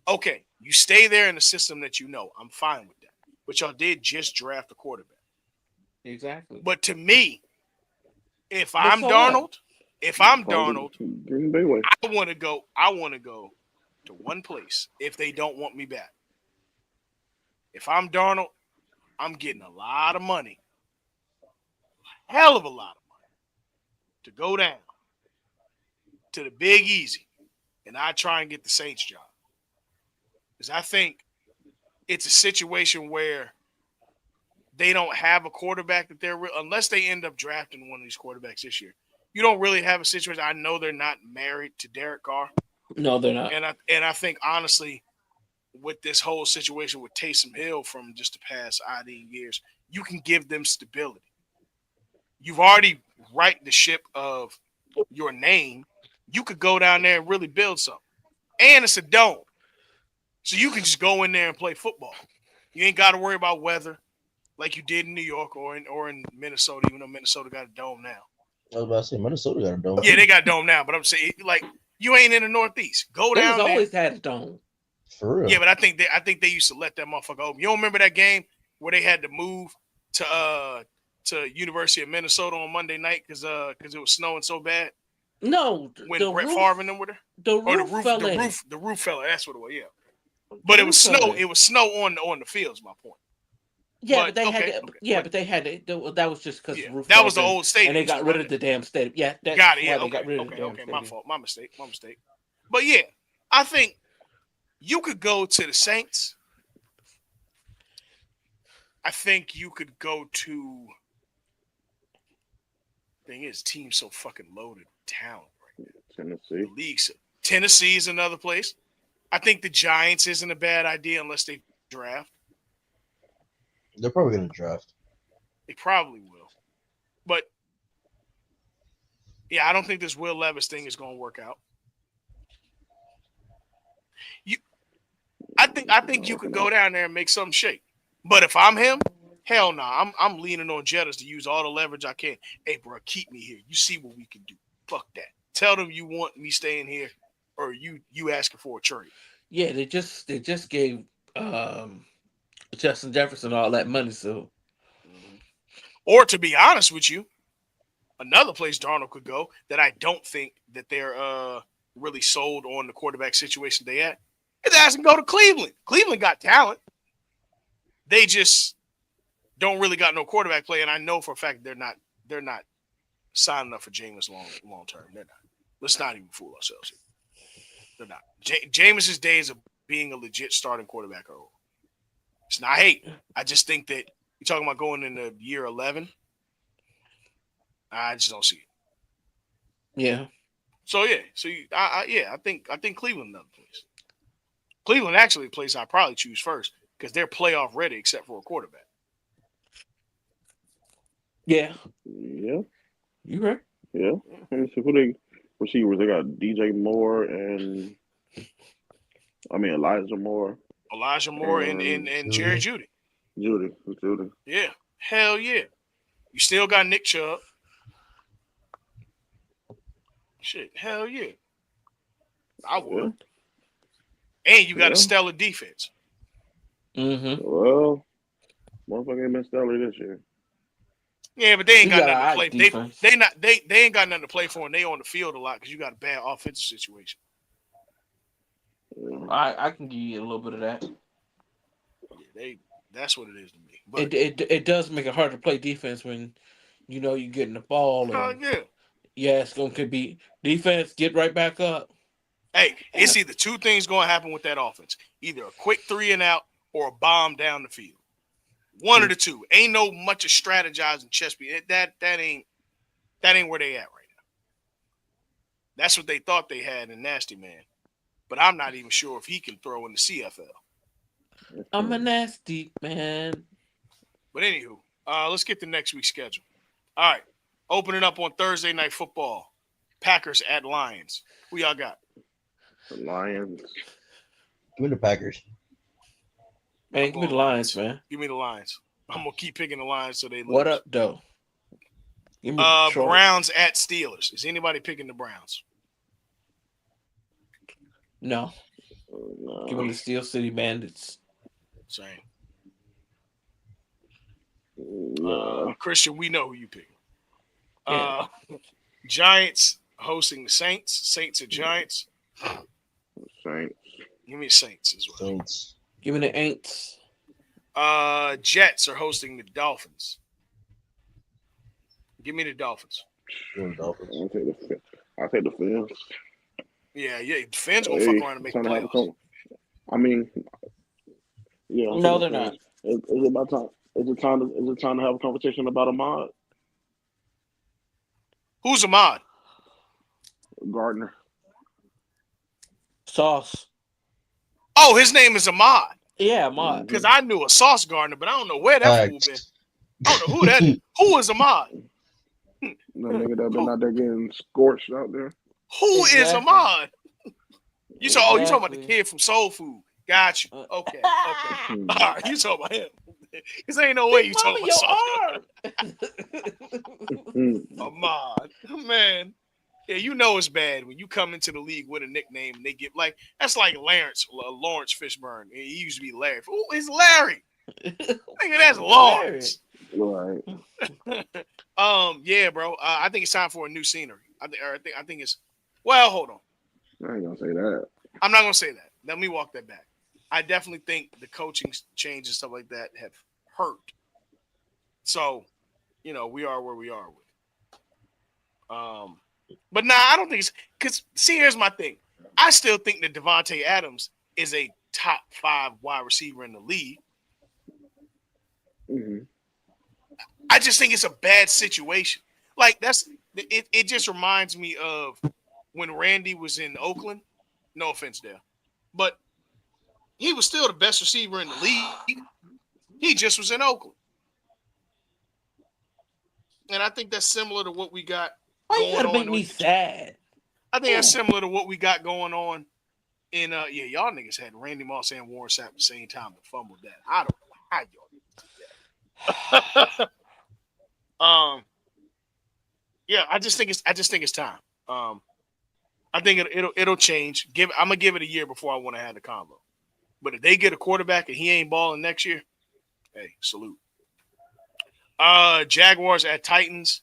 Okay, you stay there in the system that you know. I'm fine with that. But y'all did just draft a quarterback. Exactly. But to me, If But I'm so what? Darnold, if I'm Probably Darnold, Green Bay way. I want to go. I want to go to one place. If they don't want me back, if I'm Darnold, I'm getting a lot of money, hell of a lot of money, to go down to the Big Easy, and I try and get the Saints job because I think it's a situation where they don't have a quarterback that unless they end up drafting one of these quarterbacks this year. You don't really have a situation. I know they're not married to Derek Carr, No, they're not. and I think honestly, with this whole situation with Taysom Hill from just the past ID years, you can give them stability. You've already right the ship of your name. You could go down there and really build something, and it's a dome, so you can just go in there and play football. You ain't got to worry about weather like you did in New York or in Minnesota, even though Minnesota got a dome now. I was about to say Minnesota got a dome. Yeah, they got a dome now, but I'm saying like you ain't in the Northeast. Go They was down there. always had a dome. For real. Yeah, but I think they used to let that motherfucker open. You don't remember that game where they had to move to University of Minnesota on Monday night because it was snowing so bad No, when the Brett Favre roof, and them were there. the Or the roof roof, fell the in. roof, the roof fell. That's what it was. Yeah, The but it was roof fell snow. in. It was snow on the fields. My point. Yeah, But but they had okay, to. okay, Yeah, but but they had to. That was just because yeah, the roof that fell was the in, old and they stadium got too, rid wasn't of it? the damn stadium. Yeah, Got that's it. why Yeah. they Okay. got rid of the Okay. damn Okay. My stadium. fault. My mistake. My mistake. But yeah, I think you could go to the Saints. I think you could go to. Thing is, team's so fucking loaded with talent right now. Tennessee. The league's Tennessee is another place. I think the Giants isn't a bad idea unless they draft. They're probably gonna draft. They probably will. But yeah, I don't think this Will Levis thing is going to work out. You, I think you could Working go out. down there and make something shake. But if I'm him, hell no. I'm leaning on Jettas to use all the leverage I can. Hey, bro, keep me here. You see what we can do. Fuck that. Tell them you want me staying here, or you asking for a trade. Yeah, they just gave Justin Jefferson all that money, so Mm-hmm. Or to be honest with you, another place Darnold could go that I don't think that they're really sold on the quarterback situation they at is ask him to go to Cleveland. Cleveland got talent. They just don't really got no quarterback play, and I know for a fact they're not signing up for Jameis long term. They're not. Let's not even fool ourselves here. They're not. Jameis's days of being a legit starting quarterback are over. It's not hate. I just think that you're talking about going into year 11. I just don't see it. yeah, So yeah, I think Cleveland another place. Cleveland actually a place I probably choose first because they're playoff ready except for a quarterback. yeah, Yeah. you right. Yeah. Let me see who they receivers. They got DJ Moore and Elijah Moore Elijah Moore and and, and and Jerry Judy. Judy. Judy. Judy. Yeah, hell yeah. You still got Nick Chubb. Shit, hell yeah. I Yeah. would. And you got a Yeah. stellar defense. Mm-hmm. Well, motherfucker ain't been stellar this year. Yeah, but they ain't You got got an nothing to alright play. They defense. they not they ain't got nothing to play for, and they on the field a lot because you got a bad offensive situation. Yeah. I can give you a little bit of that. Yeah, that's what it is to me. But It does make it hard to play defense when you're getting the ball and yeah. yeah, it's gonna could be defense. Get right back up. Hey, Yeah. it's either two things going to happen with that offense: either a quick 3-and-out or a bomb down the field. One of True. the two. Ain't no much of strategizing chess beat. That ain't where they at right now. That's what they thought they had in Nasty Man, but I'm not even sure if he can throw in the CFL. I'm a nasty man. But anywho, let's get to next week's schedule. All right, opening up on Thursday Night Football. Packers at Lions. Who y'all got? The Lions. Give me the Packers. Man, I'm give me going the Lions, Lions. man. Give me the Lions. I'm gonna keep picking the Lions so they What lose. up, though? Give me Detroit. Browns at Steelers. Is anybody picking the Browns? No, give me Nah. the Steel City Bandits. Same. Nah. Christian, we know who you picking. Yeah. Uh, Giants hosting the Saints. Saints or Giants. Saints. Give me Saints as well. Saints. Give me the Aints. Jets are hosting the Dolphins. Give me the Dolphins. Doing Dolphins. I'll take the Fins. Yeah. The Fins gonna fuck Hey, around and make the trying to have a playoffs. I mean, yeah, I'm taking No, the they're Fins. not. Is it about time? Is it time to have a conversation about Ahmad Who's Ahmad? Gardner? Sauce. Oh, his name is Ahmad. Yeah, Mod. Because I knew a Sauce Gardner, but I don't know where that fool been. Facts. I don't know who that is. Who is Ahmad? The nigga that been out there getting scorched out there. Who is Exactly. Ahmad? You talking about the Exactly. kid from Soul Food? Got you. Okay. All right, you talking about him? Because ain't no way you talking about Sauce Gardner. Ahmad, man. Yeah, you know it's bad when you come into the league with a nickname and they get that's like Lawrence Fishburne. He used to be Larry. Who is Larry? Nigga, that's Lawrence. Right. Yeah, bro. I think it's time for a new scenery. I think it's. Well, hold on. I ain't gonna say that. I'm not gonna say that. Let me walk that back. I definitely think the coaching change and stuff like that have hurt. So, we are where we are with it. But nah, I don't think it's because here's my thing. I still think that Devontae Adams is a top 5 wide receiver in the league. Mm-hmm. I just think it's a bad situation. It just reminds me of when Randy was in Oakland. No offense there. But he was still the best receiver in the league. He just was in Oakland. And I think that's similar to what we got Why you going gotta make on. me sad? I think that's similar to what we got going on in y'all niggas had Randy Moss and Warren Sapp at the same time and fumbled that. I don't know how y'all did that. Yeah, I just think it's time. I think it'll change. I'm gonna give it a year before I want to have the combo. But if they get a quarterback and he ain't balling next year, hey, salute. Jaguars at Titans.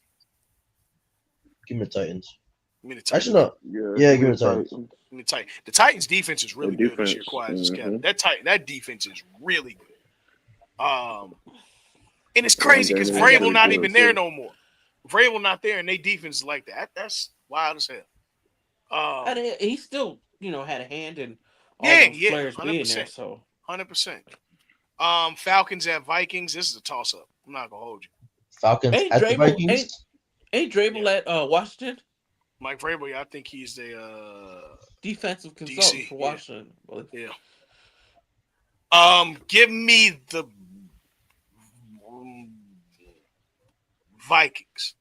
Give me the Titans. I mean the Titans. Actually, no. Yeah, give me the Titans. The Titans defense is really good this year. Defense, Quiet as kept. That defense is really good. And it's crazy because Vrabel not even there no more. Vrabel not there, and they defense is like that. That's wild as hell. And he still, had a hand in all Yeah, those players being 100%. there. So 100%. Falcons at Vikings. This is a toss up. I'm not gonna hold you. Falcons ain't at the Drabel Vikings. ain't Drabel at Washington? Mike Vrabel, I think he's the Defensive consultant DC, for Washington. Yeah. Give me the Vikings.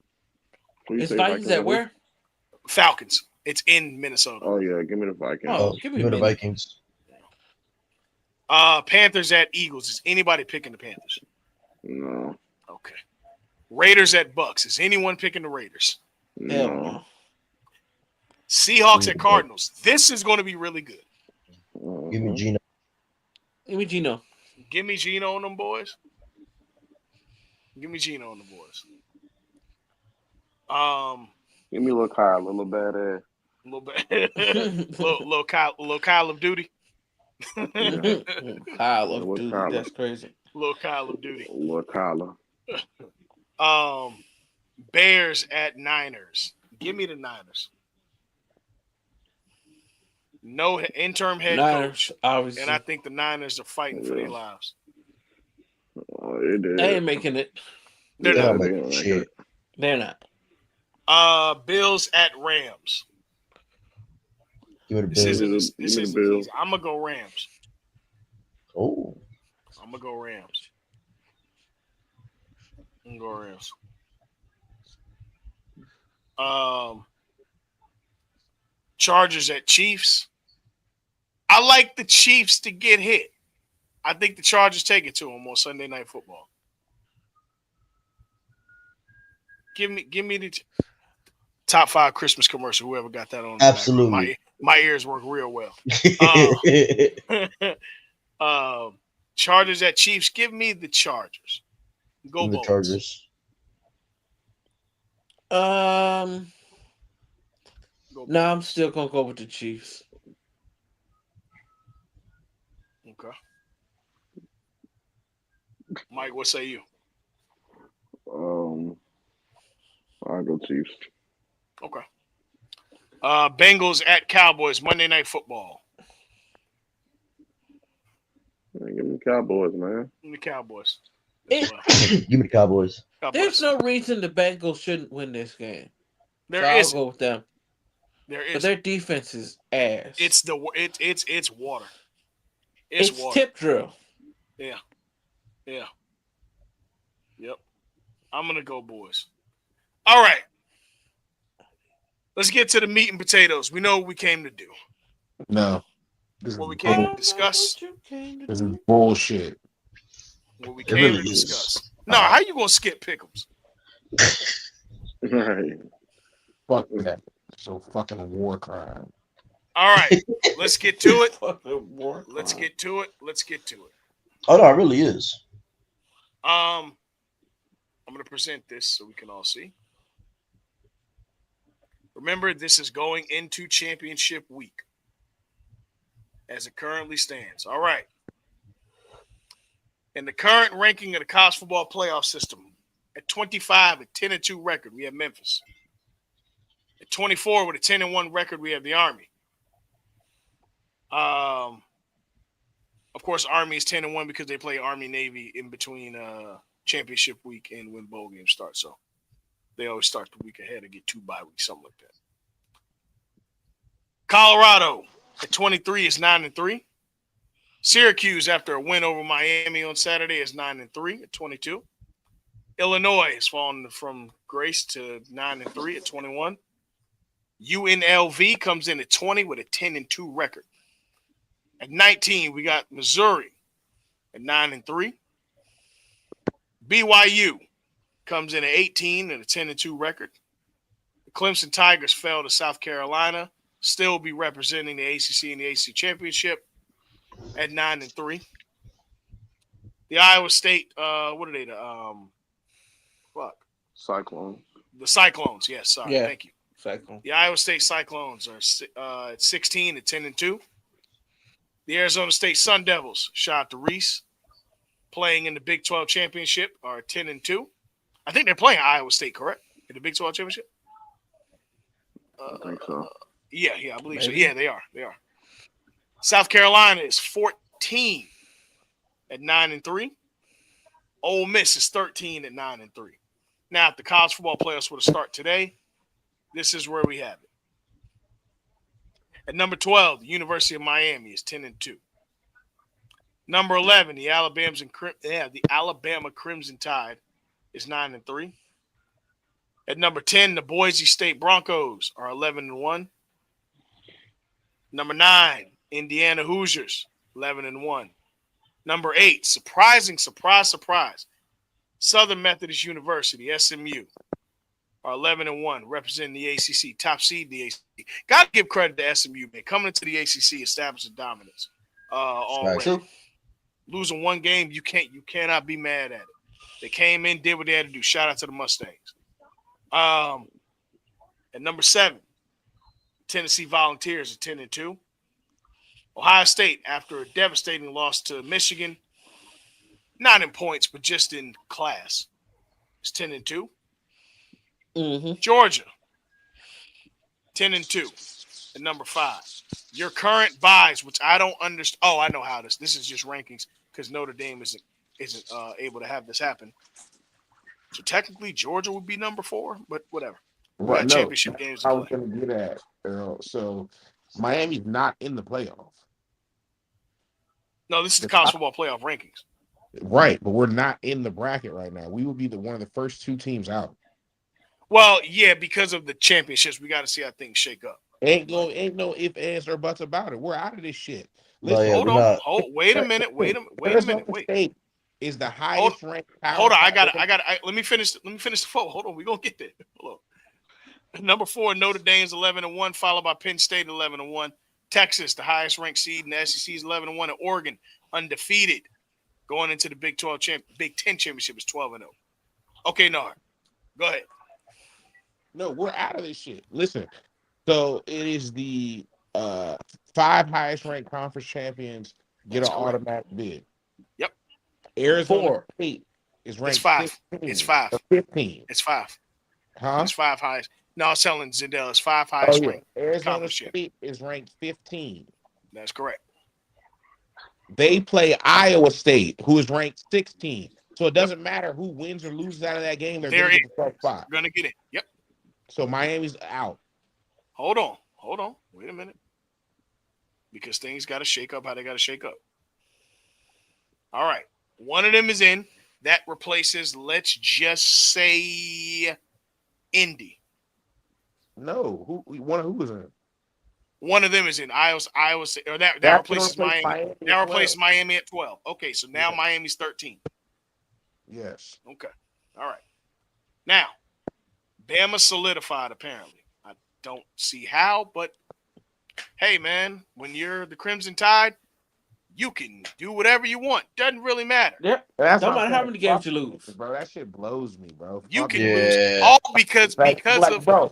Is Vikings at where? Falcons. It's in Minnesota. Oh yeah, give me the Vikings. Oh, give me the Vikings. Panthers at Eagles. Is anybody picking the Panthers? No. Okay. Raiders at Bucks. Is anyone picking the Raiders? Hell no. Seahawks at Cardinals. This is going to be really good. Give me Gino. Give me Gino. Give me Gino on them boys. Give me Gino on the boys. Give me a little Kyle, a little badass. A little bit. little Kyle of Duty. Kyle of Duty. That's crazy. Little Kyle of Duty. Little Kyler. Bears at Niners. Give me the Niners. No interim head coach. Obviously. And I think the Niners are fighting for their lives. Oh, it is. They ain't making it. They're not not. making shit. They're not. Bills at Rams. Give me the This Bills. isn't easy. I'm gonna go Rams. Oh. I'm gonna go Rams. Chargers at Chiefs. I like the Chiefs to get hit. I think the Chargers take it to them on Sunday Night Football. Give me the top 5 Christmas commercial. Whoever got that on. Absolutely. My ears work real well. Chargers at Chiefs. Give me the Chargers. Go Bulls. The Chargers. Um, Go no, I'm Bengals. still gonna go with the Chiefs. Okay. Mike, what say you? Um, I go Chiefs. Okay. Bengals at Cowboys, Monday Night Football. Man, give me Cowboys, man. The Cowboys as It well. Give me the Cowboys. God There's bless. no reason the Bengals shouldn't win this game, so There I'll isn't. go with them. There But isn't. their defense is ass. It's water. It's It's water. tip drill. Yeah. Yeah. Yep. I'm gonna go boys. All right. Let's get to the meat and potatoes. We know what we came to do. No, this is What we I came to bull. don't know discuss. what you came to This is do. bullshit. What we It came really to is. discuss. No, how you gonna skip Pickles? Right. Fuck that. So fucking war crime. All right. Let's get to it. Fucking war Let's crime. get to it. Let's get to it. Oh no, it really is. I'm gonna present this so we can all see. Remember, this is going into championship week as it currently stands. All right. In the current ranking of the college football playoff system, at 25 with 10-2 record, we have Memphis. At 24 with a 10-1 record, we have the Army. Of course, Army is 10-1 because they play Army Navy in between championship week and when bowl games start. So they always start the week ahead and get 2 bye weeks, something like that. Colorado at 23 is 9-3. Syracuse, after a win over Miami on Saturday, is 9-3 at 22. Illinois has fallen from grace to 9-3 at 21. UNLV comes in at 20 with a 10-2 record. At 19, we got Missouri at 9-3. BYU comes in at 18 and a 10-2 record. The Clemson Tigers fell to South Carolina, still be representing the ACC and the ACC championship at 9-3. The Iowa State, what are they? Cyclones. The Cyclones. Yes, sorry, Yeah, thank you. cycle. The Iowa State Cyclones are at 16 and 10-2. The Arizona State Sun Devils, shout out to Reese, playing in the Big 12 championship, are 10-2. I think they're playing Iowa State, correct? In the Big 12 championship? I think so. Yeah, I believe so. Maybe. Yeah, they are. South Carolina is 14 at 9-3. Ole Miss is 13 at 9-3. Now, if the college football playoffs were to start today, this is where we have it. At number 12, the University of Miami is 10-2. Number 11, the Alabama Crimson Tide is 9-3. At number 10, the Boise State Broncos are 11-1. Number 9, Indiana Hoosiers, 11-1. Number 8, surprise, Southern Methodist University, SMU, are 11-1, representing the ACC, top seed in the ACC. Got to give credit to SMU, man. Coming into the ACC, establishing dominance already. True. Losing one game, you cannot be mad at it. They came in, did what they had to do. Shout out to the Mustangs. At number 7, Tennessee Volunteers are 10-2. Ohio State, after a devastating loss to Michigan, not in points, but just in class, is 10-2. Mm-hmm. Georgia, 10-2 at number 5. Your current buys, which I don't understand. Oh, I know how this. This is just rankings because Notre Dame isn't able to have this happen. So technically, Georgia would be number 4, but whatever. We Right? got No, championship games to I play. was gonna get at Earl. So Miami's not in the playoff. No, this is the The college top- football playoff rankings. Right, but we're not in the bracket right now. We will be one of the first 2 teams out. Well, yeah, because of the championships, we got to see how things shake up. Ain't no if, ands, or buts about it. We're out of this shit. No, yeah, Listen, Hold we're on. not. Wait a minute. Wait. Arizona State is the Hold, highest ranked hold power on. five. Let me finish the four. Hold on. We're going to get there. Hold on. Number 4, Notre Dame's 11-1, followed by Penn State 11-1. Texas, the highest ranked seed in the SEC, is 11-1. And Oregon, undefeated, going into the Big 10 championship is 12-0. Okay, Nard, go ahead. No, we're out of this shit. Listen, so it is the uh 5 highest ranked conference champions get That's an correct. automatic bid. Yep. Arizona 4. State is It's ranked 5. It's 15 or 5. 15. It's 5. Huh? It's 5 highest. No, I was telling Zendel it's 5 Oh highest yeah. ranked Arizona conference champions. State is ranked 15. That's correct. They play Iowa State, who is ranked 16. So it Yep. doesn't matter who wins or loses out of that game, they're They're gonna in. get the first spot. Gonna get it. Yep. So Miami's out. Hold on. Hold on. Wait a minute. Because things got to shake up how they got to shake up. All right. One of them is in. That replaces, let's just say, Indy. No, who one who was in? One of them is in Iowa State, or that That's gonna replaces replace Miami. Miami That as replaces well. Miami at 12. Okay, so now Yeah. Miami's 13. Yes. Okay. All right. Now, Bama solidified apparently. I don't see how, but hey, man, when you're the Crimson Tide, you can do whatever you want. Doesn't really matter. Yep. That's Don't what I'm matter how saying. many games Fuck you lose. it, bro. That shit blows me, bro. You Fuck can it. lose Yeah. all because Like, bro,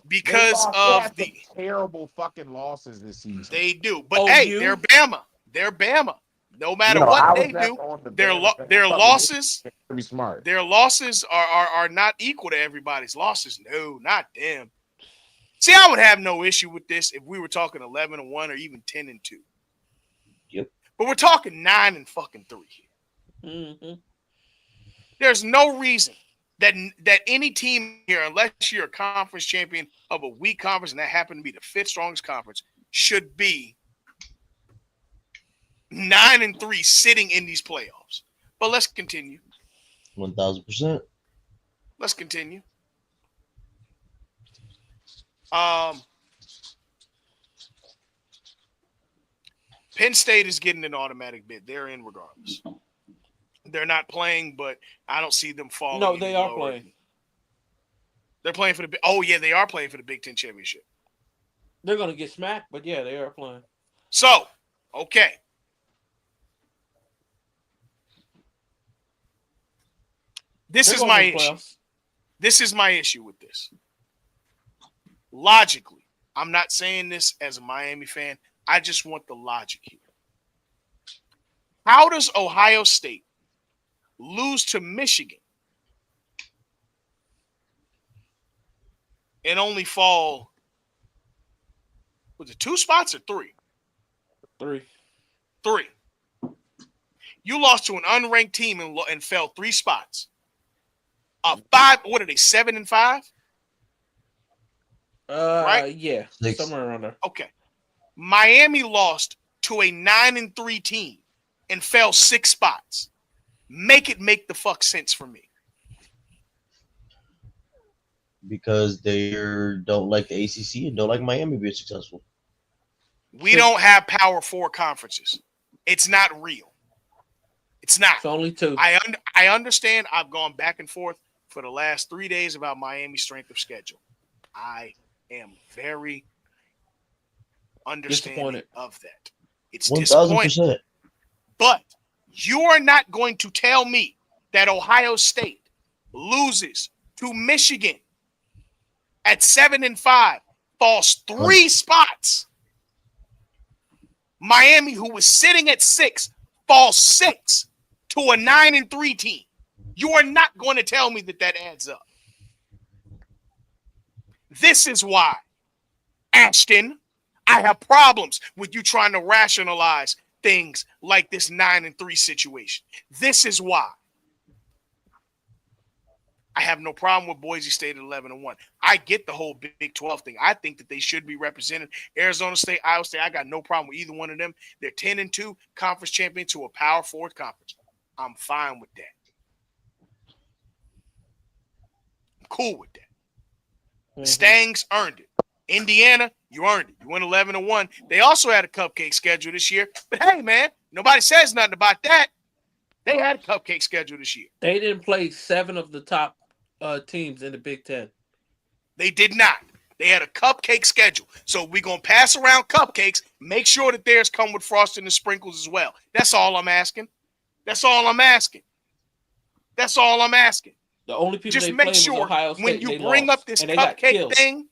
they had some the terrible fucking losses this season. they do. But OU? hey, they're Bama. They're Bama. No matter Yo, what I was they never do, on the their Bama thing. I their thought we losses to be smart. their losses are not equal to everybody's losses. No, not them. See, I would have no issue with this if we were talking 11-1 or even 10-2. Yep. But we're talking 9-3 here. Mm-hmm. There's no reason that any team here, unless you're a conference champion of a weak conference, and that happened to be the fifth strongest conference, should be 9-3 sitting in these playoffs. But let's continue. 1000%. Let's continue. Penn State is getting an automatic bid. They're in regardless. They're not playing, but I don't see them falling. No, they are lower. playing. They're playing for the. Oh yeah, they are playing for the Big Ten championship. They're gonna get smacked, but yeah, they are playing. So, okay. This They're is going my to the issue. playoffs. This is my issue with this. Logically, I'm not saying this as a Miami fan. I just want the logic here. How does Ohio State lose to Michigan and only fall, was it 2 spots or 3? 3. 3. You lost to an unranked team and fell 3 spots. 5, what are they, 7-5? Right? Yeah, 6. somewhere around there. Okay. Miami lost to a 9-3 team and fell 6 spots. Make the fuck sense for me. Because they don't like the ACC and don't like Miami being successful. We don't have Power 4 conferences. It's not real. It's not. It's only 2. I understand. I've gone back and forth for the last 3 days about Miami's strength of schedule. I am very understanding Disappointed. of that. It's disappointing. 1000%. But you are not going to tell me that Ohio State loses to Michigan at 7-5, falls 3 spots. Miami, who was sitting at 6, falls 6 to a 9-3 team. You are not going to tell me that adds up. This is why, Ashton, I have problems with you trying to rationalize things like this 9-3 situation. This is why. I have no problem with Boise State at 11-1. I get the whole Big 12 thing. I think that they should be represented. Arizona State, Iowa State, I got no problem with either one of them. They're 10-2 conference champion to a Power 4 conference. I'm fine with that. I'm cool with that. The Stangs earned it. Indiana, you earned it. You went 11-1. They also had a cupcake schedule this year. But hey, man, nobody says nothing about that. They had a cupcake schedule this year. They didn't play 7 of the top teams in the Big Ten. They did not. They had a cupcake schedule. So we're going to pass around cupcakes. Make sure that theirs come with frosting and sprinkles as well. That's all I'm asking. That's all I'm asking. That's all I'm asking. The only people Just they make played was sure Ohio when State, and you they bring up lost, this and they got cupcake killed. thing,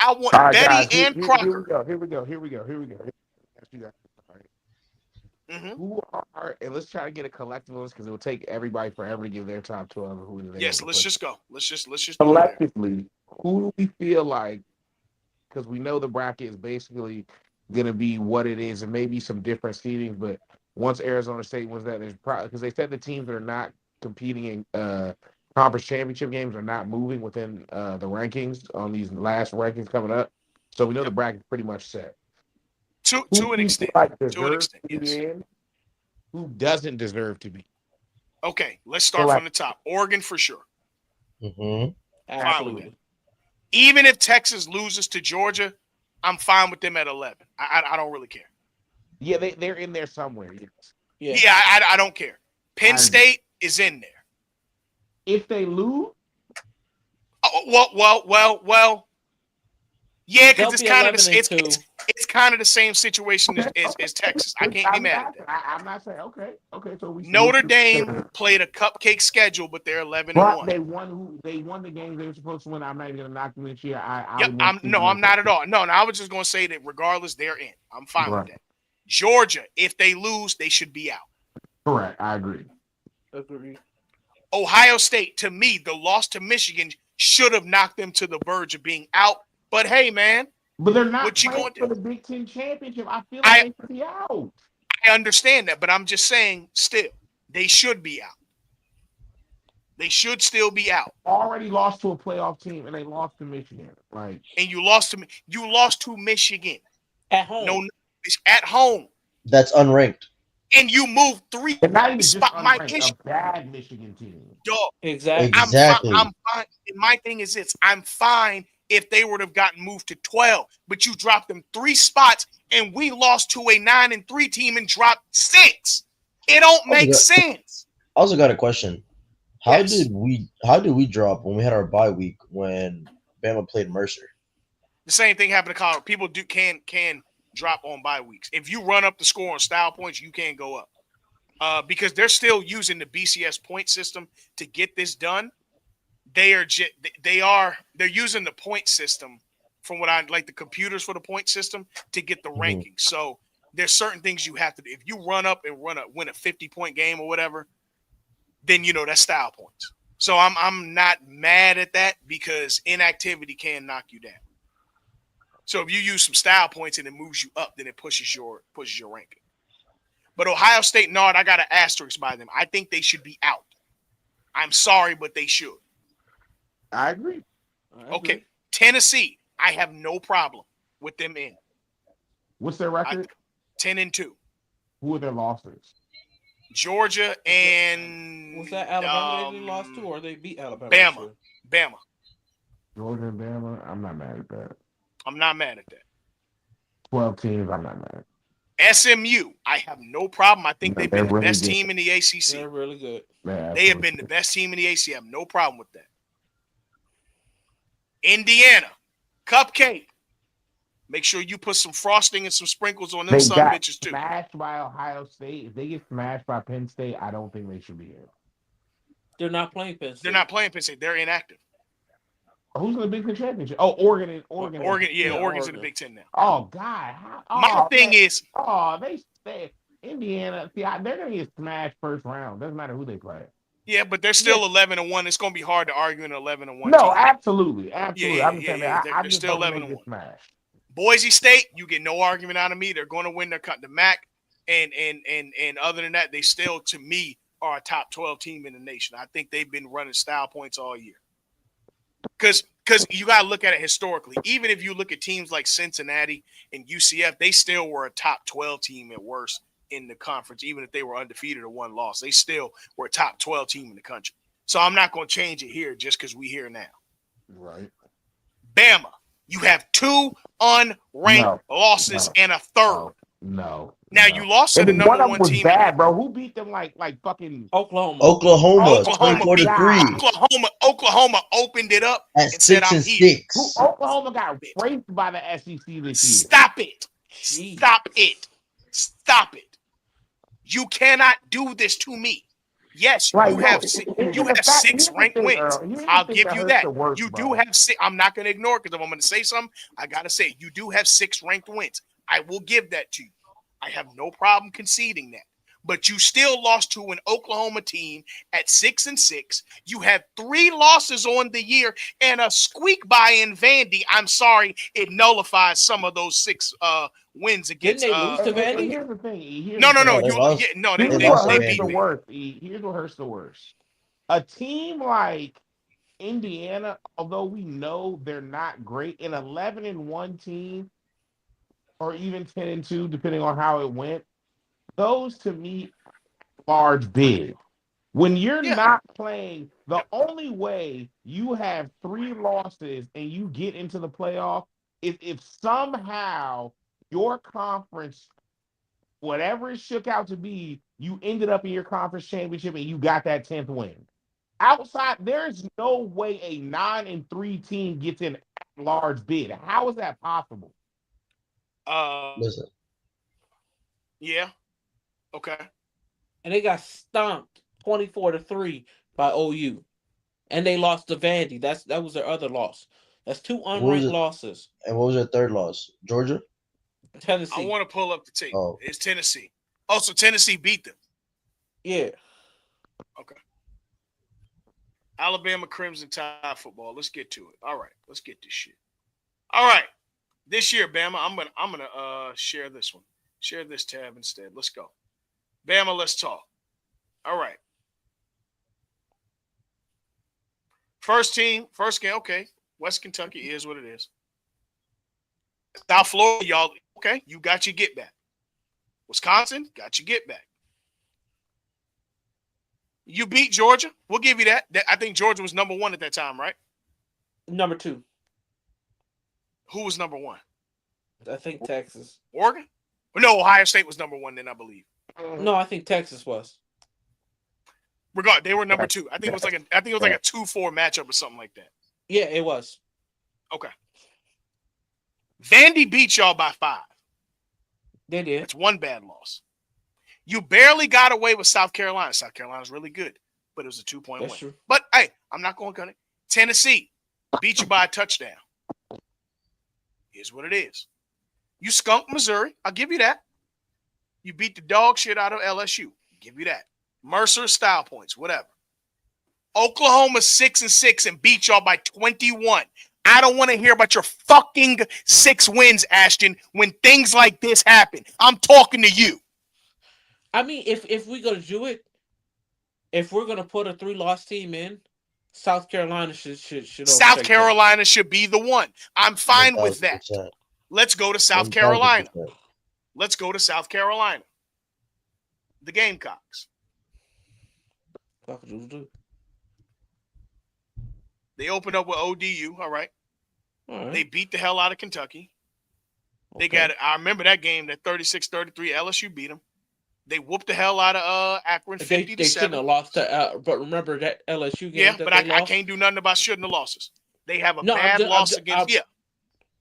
I want All right, Betty guys. and Here we Crocker. go. Here we go. Here we go. Here we go. Ask you guys, all right. Mm-hmm. Who are, and let's try to get a collective list because it will take everybody forever to give their top 12 of who they Yes, want to let's put. just go. Let's just do it there. Collectively, who do we feel like, because we know the bracket is basically going to be what it is and maybe some different seedings, but once Arizona State was that, there's probably, because they said the teams that are not competing in conference championship games are not moving within the rankings on these last rankings coming up. So we know the Yep. bracket's pretty much set. Who To an do you feel extent. like To an deserves extent, to be yes. in? Who doesn't deserve to be? Okay, let's start Select. from the top. Oregon for sure. Mm-hmm. Fine with that. Absolutely. Even if Texas loses to Georgia, I'm fine with them at 11. I don't really care. Yeah, they're in there somewhere. Yes. Yes. Yeah, I don't care. Penn State is in there. If they lose, Well. Yeah, because They'll it's be kind of 11-2. it's kind of the same situation okay, as Texas. I can't be I'm mad not, at that. I'm not saying okay. So we Notre Dame played a cupcake schedule, but they're 11-1. they won the games they were supposed to win. I'm not even gonna knock them this year. I Yep, would want to see them I'm in not at all. No, I was just going to say that regardless, they're in. I'm fine with right. that. Georgia, if they lose, they should be out. Correct. I agree. Agreed. Ohio State, to me, the loss to Michigan should have knocked them to the verge of being out. But hey, man, But they're not what you playing going to for do? the Big Ten championship. I feel like I they should be out. I understand that, but I'm just saying, still, they should be out. They should still be out. Already lost to a playoff team and they lost to Michigan. Like, And you lost to Michigan. At No, home. at home, That's unranked. and you moved three and not even just spot. My unranked, issue, a bad Michigan team. dog. Exactly. I'm fine. Exactly. I'm fine. And my thing is this: I'm fine if they would have gotten moved to 12, but you dropped them 3 spots, and we lost to a 9-3 team and dropped 6. It don't make sense. I also got a question. Yes. How did we drop when we had our bye week when Bama played Mercer? The same thing happened to college. People can drop on bye weeks. If you run up the score on style points, you can go up. Because they're still using the BCS point system to get this done. They're using the point system from what I like, the computers for the point system to get the rankings. So there's certain things you have to do. If you win a 50-point game or whatever, then that's style points. So I'm not mad at that because inactivity can knock you down. So if you use some style points and it moves you up, then it pushes your ranking. But Ohio State, Nard, I got an asterisk by them. I think they should be out. I'm sorry, but they should. I agree. Okay, Tennessee, I have no problem with them in. What's their record? 10-2. Who are their losses? Georgia and Was that Alabama they lost to, or they beat Alabama? Bama. Georgia and Bama. I'm not mad at that. I'm not mad at that. 12 teams. I'm not mad. SMU, I have no problem. I think they've been the really best good. team in the ACC. They're really good. They have been the best team in the ACC. I have no problem with that. Indiana, Cupcake. Make sure you put some frosting and some sprinkles on them son bitches too. Smashed by Ohio State. If they get smashed by Penn State, I don't think they should be here. They're not playing Penn State. They're not playing Penn State. They're inactive. Who's in the Big Ten championship? Oh, Oregon's in the Big Ten now. Oh God! My thing is, they Indiana. See, they're gonna get smashed first round. Doesn't matter who they play. yeah, but they're still 11-1. It's gonna be hard to argue an 11-1. No, team. absolutely. Yeah, I'm saying that. They're I'm just still hoping 11-1. they get smashed. Boise State, you get no argument out of me. They're going to win the MAC, and other than that, they still, to me, are a top 12 team in the nation. I think they've been running style points all year. Because you got to look at it historically. Even if you look at teams like Cincinnati and UCF, they still were a top 12 team at worst in the conference, even if they were undefeated or one loss. They still were a top 12 team in the country. So I'm not going to change it here just because we here now. Right. Bama, you have 2 unranked losses and a third. No. Now you lost to the number one was team. Bad, bro. Who beat them like fucking Oklahoma? Oklahoma 24-3. Oklahoma opened it up At and said, "I'm here." 6-6. Oklahoma got raped by the SEC this year. Stop it! Jeez. Stop it! Stop it! You cannot do this to me. Yes, Like, you no, have here's the fact. six Here's the ranked thing, wins. Earl. Here's the I'll thing give that you hurts that. the worst, You do bro. have six. I'm not going to ignore it because if I'm going to say something, I got to say it. You do have 6 ranked wins. I will give that to you. I have no problem conceding that. But you still lost to an Oklahoma team at 6-6. You have 3 losses on the year and a squeak by in Vandy. I'm sorry, it nullifies some of those 6 wins Didn't against they lose to And Vandy? here's the thing, E. Here's no, the no, thing. no. No, they Yeah, lost. no, Here's They what lost to they hurts beat the Vandy. worst, E. Here's what hurts the worst. A team like Indiana, although we know they're not great, an 11-1 team, or even 10-2, depending on how it went, those to me large bid. When you're Yeah. not playing, the Yep. only way you have 3 losses and you get into the playoff is if somehow your conference, whatever it shook out to be, you ended up in your conference championship and you got that 10th win. Outside, there's no way a 9-3 team gets an large bid. How is that possible? Listen, Yeah. Okay. And they got stomped 24-3 by OU. And they lost to Vandy. That was their other loss. That's 2 what was unranked it? losses. And what was their third loss? Georgia. I Tennessee. want to pull up the tape. Oh, It's Tennessee. Oh, so Tennessee beat them. Yeah. Okay. Alabama Crimson Tide football. Let's get to it. All right. Let's get this shit. All right. This year, Bama, I'm gonna share this one. Share this tab instead. Let's go. Bama, let's talk. All right. First team, first game. Okay. West Kentucky is what it is. South Florida, y'all. Okay, you got your get back. Wisconsin got your get back. You beat Georgia. We'll give you that. I think Georgia was number 1 at that time, right? Number 2. Who was number 1? I think Texas. Oregon? No, Ohio State was number 1 then, I believe. No, I think Texas was. Regard, they were number 2. I think it was like a 2-4 matchup or something like that. Yeah, it was. Okay. Vandy beat y'all by 5. They did. That's 1 bad loss. You barely got away with South Carolina. South Carolina's really good, but it was a 2-point That's win. true. But hey, I'm not going to cut it. Tennessee beat you by a touchdown. Here's what it is. You skunked Missouri. I'll give you that. You beat the dog shit out of LSU. I'll give you that. Mercer style points, whatever. Oklahoma 6-6 and beat y'all by 21. I don't want to hear about your fucking 6 wins, Ashton, when things like this happen. I'm talking to you. I mean, if we're gonna do it, if we're gonna put a 3-loss team in, South Carolina should South overtake Carolina should be the one. I'm fine with that. 1000%. Let's go to South 1000%. Carolina. Let's go to South Carolina. The Gamecocks. that. They opened up with ODU. All right. All right. They beat the hell out of Kentucky. They Okay. got it. I remember that game, that 36-33. LSU beat them. They whooped the hell out of Akron, 50-7. They shouldn't have lost to. But remember that LSU game Yeah, that but they I lost? can't do nothing about shouldn't have losses. They have a No, bad loss against. Yeah,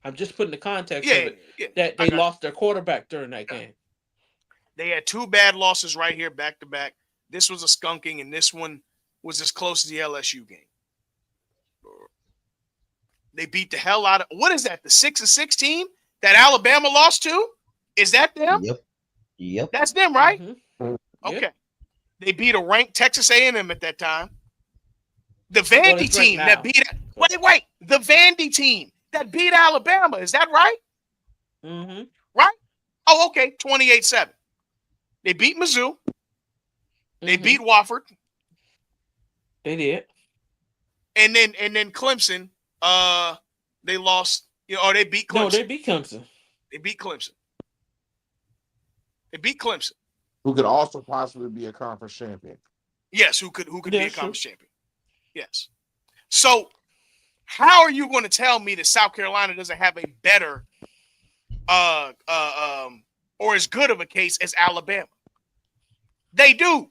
I'm just putting the context yeah, of it. yeah. That I they got lost their quarterback during that game. They had 2 bad losses right here, back to back. This was a skunking, and this one was as close as the LSU game. They beat the hell out of, what is that? The 6-6 team that Alabama lost to? Is that them? Yep. That's them, right? Mm-hmm. Okay. Yep. They beat a ranked Texas A&M at that time. The Well, Vandy it's ranked team that now. beat. Wait. The Vandy team that beat Alabama. Is that right? Mm-hmm. Right? Oh, okay. 28-7. They beat Mizzou. They Mhm. beat Wofford. They did. And then Clemson, they lost, or they beat Clemson. No, they beat Clemson. They beat Clemson. They beat Clemson. Who could also possibly be a conference champion. Yes, who could be a That's conference true. champion. Yes. So how are you going to tell me that South Carolina doesn't have a better or as good of a case as Alabama? They do.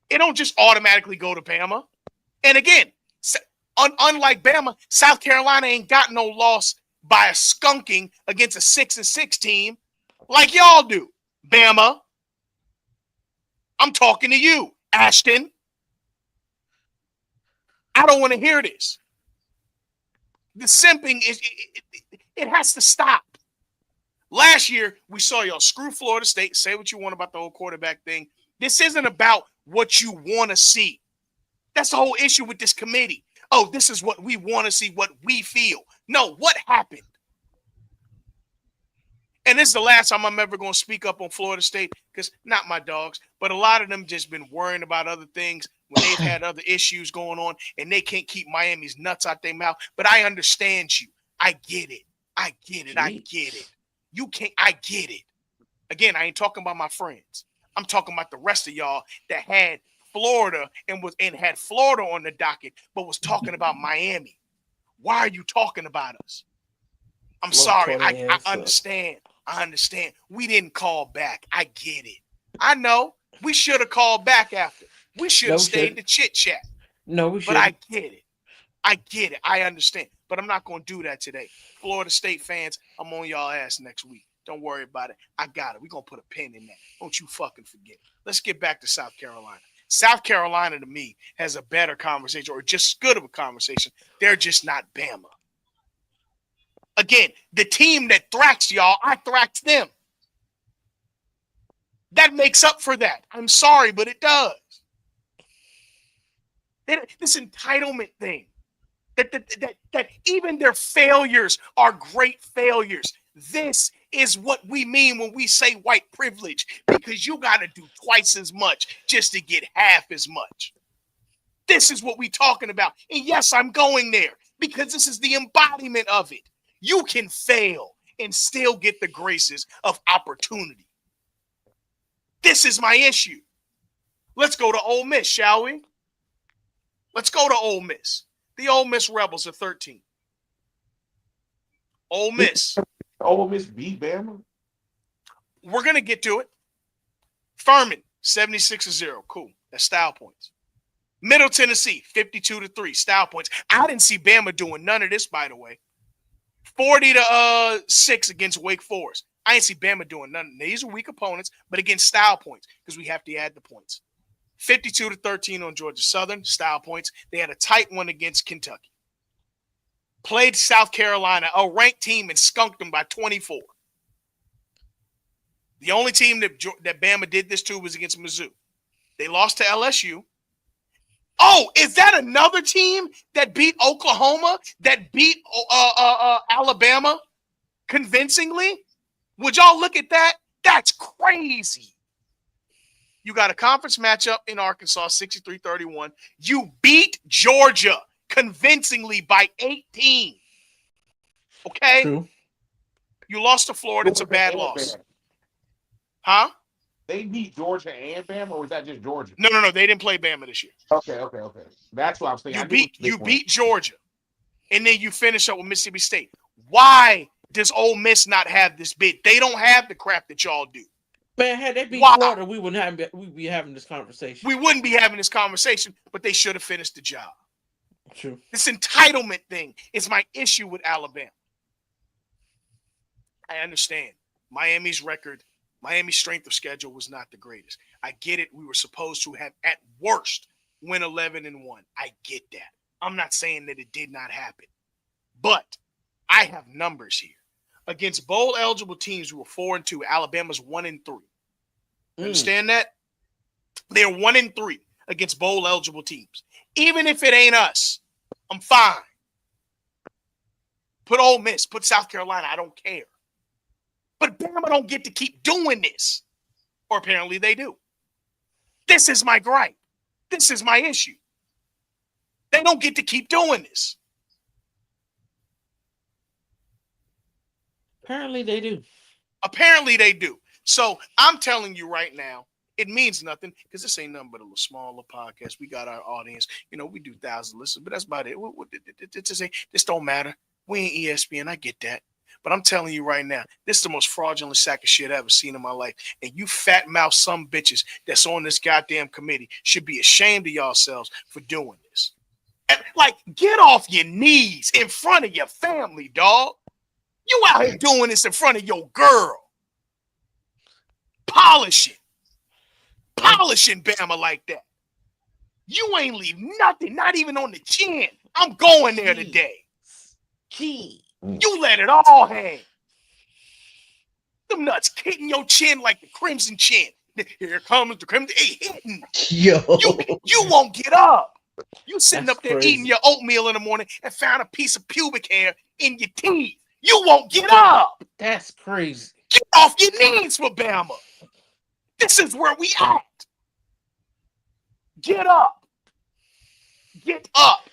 It don't just automatically go to Bama. And again, unlike Bama, South Carolina ain't got no loss by a skunking against a 6-6 team like y'all do. Bama, I'm talking to you. Ashton, I don't want to hear this. The simping it has to stop. Last year, we saw y'all screw Florida State. Say what you want about the whole quarterback thing. This isn't about what you want to see. That's the whole issue with this committee. Oh, this is what we want to see, what we feel. No, what happened? And this is the last time I'm ever going to speak up on Florida State because not my dogs, but a lot of them just been worrying about other things when they've had other issues going on and they can't keep Miami's nuts out their mouth. But I understand you. I get it. I get it. I get it. You can't. I get it. Again, I ain't talking about my friends. I'm talking about the rest of y'all that had Florida and had Florida on the docket, but was talking about Miami. Why are you talking about us? I'm sorry. I understand. I understand. We didn't call back. I get it. I know. We should have called back after. We should have stayed to chit chat. No, we should. But I get it. I get it. I understand. But I'm not going to do that today. Florida State fans, I'm on y'all ass next week. Don't worry about it. I got it. We're going to put a pin in that. Don't you fucking forget. Let's get back to South Carolina. South Carolina, to me, has a better conversation or just as good of a conversation. They're just not Bama. Again, the team that thracks y'all, I thracks them. That makes up for that. I'm sorry, but it does. This entitlement thing, that even their failures are great failures. This is what we mean when we say white privilege, because you got to do twice as much just to get half as much. This is what we're talking about. And yes, I'm going there because this is the embodiment of it. You can fail and still get the graces of opportunity. This is my issue. Let's go to Ole Miss, shall we? Let's go to Ole Miss. The Ole Miss Rebels are 13. Ole Miss. Ole Miss beat Bama? We're going to get to it. Furman, 76-0. Cool. That's style points. Middle Tennessee, 52-3. Style points. I didn't see Bama doing none of this, by the way. 40-6 against Wake Forest. I didn't see Bama doing none. These are weak opponents, but against style points, because we have to add the points. 52-13 on Georgia Southern, style points. They had a tight one against Kentucky. Played South Carolina, a ranked team, and skunked them by 24. The only team that Bama did this to was against Mizzou. They lost to LSU. Oh, is that another team that beat Oklahoma, that beat Alabama convincingly? Would y'all look at that? That's crazy. You got a conference matchup in Arkansas, 63-31. You beat Georgia convincingly by 18. Okay? True. You lost to Florida. It's a bad loss. Bama. Huh? They beat Georgia and Bama, or was that just Georgia? No. They didn't play Bama this year. Okay. That's what I was thinking. You beat Georgia, and then you finish up with Mississippi State. Why does Ole Miss not have this bid? They don't have the crap that y'all do. Man, had they beat Florida, we'd be having this conversation. We wouldn't be having this conversation, but they should have finished the job. True. This entitlement thing is my issue with Alabama. I understand. Miami's strength of schedule was not the greatest. I get it. We were supposed to have, at worst, win 11-1. I get that. I'm not saying that it did not happen. But I have numbers here. Against bowl-eligible teams, we were 4-2. Alabama's 1-3. Understand that? They're 1-3 against bowl-eligible teams. Even if it ain't us, I'm fine. Put Ole Miss, put South Carolina, I don't care. But Bama don't get to keep doing this. Or apparently they do. This is my gripe. This is my issue. They don't get to keep doing this. Apparently they do. Apparently they do. So I'm telling you right now, it means nothing because this ain't nothing but a little smaller podcast. We got our audience. You know, we do thousands of listeners, but that's about it. This don't matter. We ain't ESPN. I get that. But I'm telling you right now, this is the most fraudulent sack of shit I've ever seen in my life. And you fat mouth some bitches that's on this goddamn committee should be ashamed of yourselves for doing this. And, like, get off your knees in front of your family, dog. You out here doing this in front of your girl. Polishing Bama like that. You ain't leave nothing, not even on the chin. I'm going there today. Gee. You let it all hang. Them nuts hitting your chin like the Crimson Chin. Here comes the Crimson. It hitting. Yo. You won't get up. You sitting That's up there crazy. eating your oatmeal in the morning and found a piece of pubic hair in your teeth. You won't get up. That's crazy. Get off your knees for Bama. This is where we at. Get up. Get up.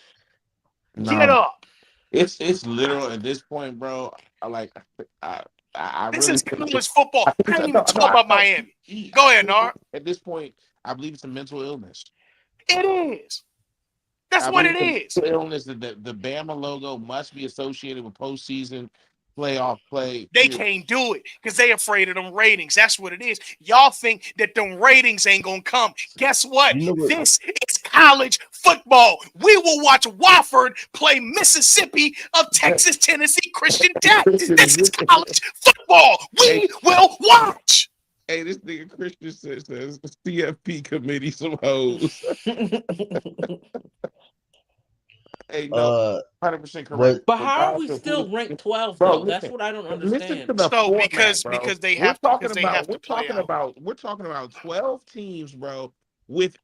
Get up. It's literal at this point, bro. I This really is think college football. I ain't even talking about Miami. Go ahead, Nar. At this point, I believe it's a mental illness. It is. That's what it is. Illness that the Bama logo must be associated with postseason playoff play. They can't do it because they afraid of them ratings. That's what it is. Y'all think that them ratings ain't gonna come. Guess what? You know what? This is college football. We will watch Wofford play Mississippi of Texas, Tennessee, Christian Tech. This is college football. We will watch. Hey, this nigga Christian says CFP committee some hoes. Hey, no, 100% correct. But how are we still ranked 12 bro, though? That's what I don't listen understand. to the So format, because bro. they we're have talking to about play out. we're talking about 12 teams, bro, with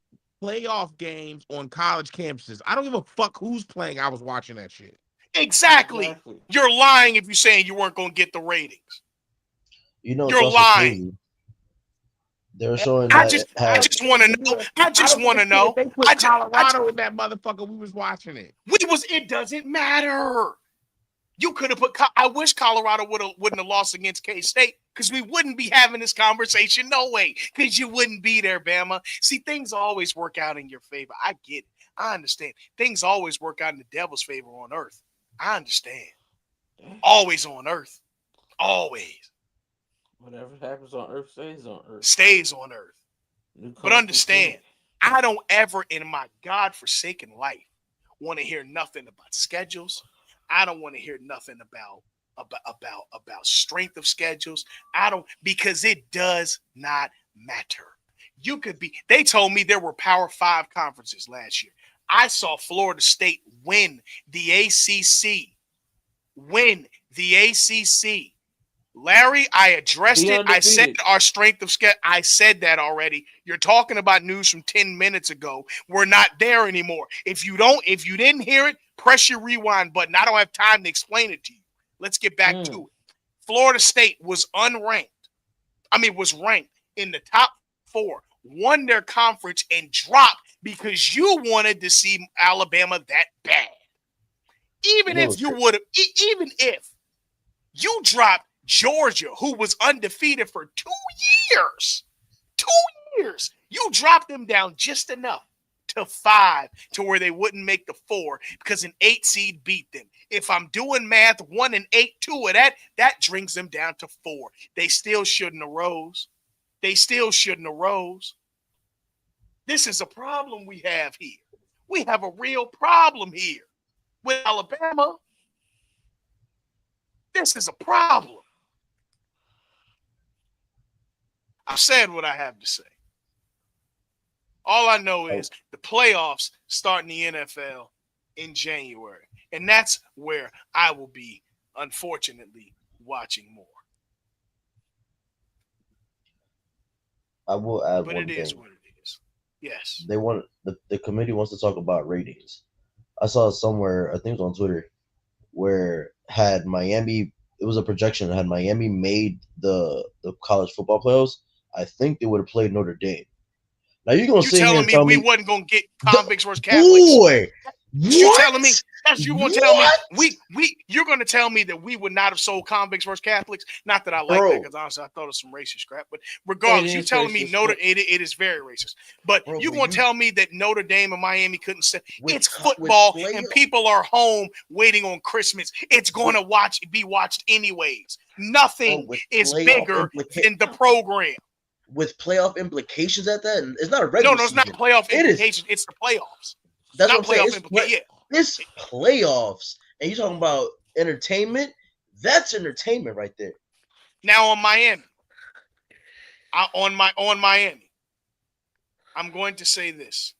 playoff games on college campuses. I don't give a fuck who's playing. I was watching that shit. Exactly. You're lying if you're saying you weren't gonna get the ratings. You know, it's You're also lying. crazy. They're showing I that just it has. want to know. I just want to know. They put Colorado in that motherfucker. We was watching it. It doesn't matter. You could have put. I wish Colorado wouldn't have lost against K-State because we wouldn't be having this conversation. No way, because you wouldn't be there, Bama. See, things always work out in your favor. I get it. I understand. Things always work out in the devil's favor on earth. I understand. Always on earth. Always. Whatever happens on Earth stays on Earth. Stays on earth. But understand, I don't ever in my godforsaken life want to hear nothing about schedules. I don't want to hear nothing about strength of schedules. I don't, because it does not matter. You could be, they told me there were Power 5 conferences last year. I saw Florida State win the ACC. Larry, I addressed it. I said our strength of schedule. I said that already. You're talking about news from 10 minutes ago. We're not there anymore. If you didn't hear it, press your rewind button. I don't have time to explain it to you. Let's get back to it. Florida State was was ranked in the top 4, won their conference and dropped because you wanted to see Alabama that bad. Even if you dropped Georgia, who was undefeated for 2 years. 2 years. You dropped them down just enough to 5 to where they wouldn't make the 4 because an 8 seed beat them. If I'm doing math, 1 and 8, 2 of that brings them down to 4. They still shouldn't have rose. This is a problem we have here. We have a real problem here with Alabama. This is a problem. I've said what I have to say. All I know is the playoffs start in the NFL in January. And that's where I will be, unfortunately, watching more. I will add but one it thing. is what it is. Yes. They want the committee wants to talk about ratings. I saw somewhere, I think it was on Twitter, where had Miami, it was a projection, had Miami made the college football playoffs, I think they would have played Notre Dame. Now you're gonna sit here and tell me we wasn't gonna get convicts versus Catholics? Boy, you telling me? That's you gonna tell me you're gonna tell me that we would not have sold convicts versus Catholics? Not that I like that, because honestly I thought it was some racist crap. But regardless, you telling me it is very racist. But you gonna tell me that Notre Dame and Miami couldn't say it's football and people are home waiting on Christmas. It's gonna be watched anyways. Nothing is bigger than the program. With playoff implications at that, and it's not a regular. No, it's not playoff implications. It's the playoffs. That's not playoff implications. It's playoffs, and you're talking about entertainment. That's entertainment right there. Now on Miami, on Miami, I'm going to say this.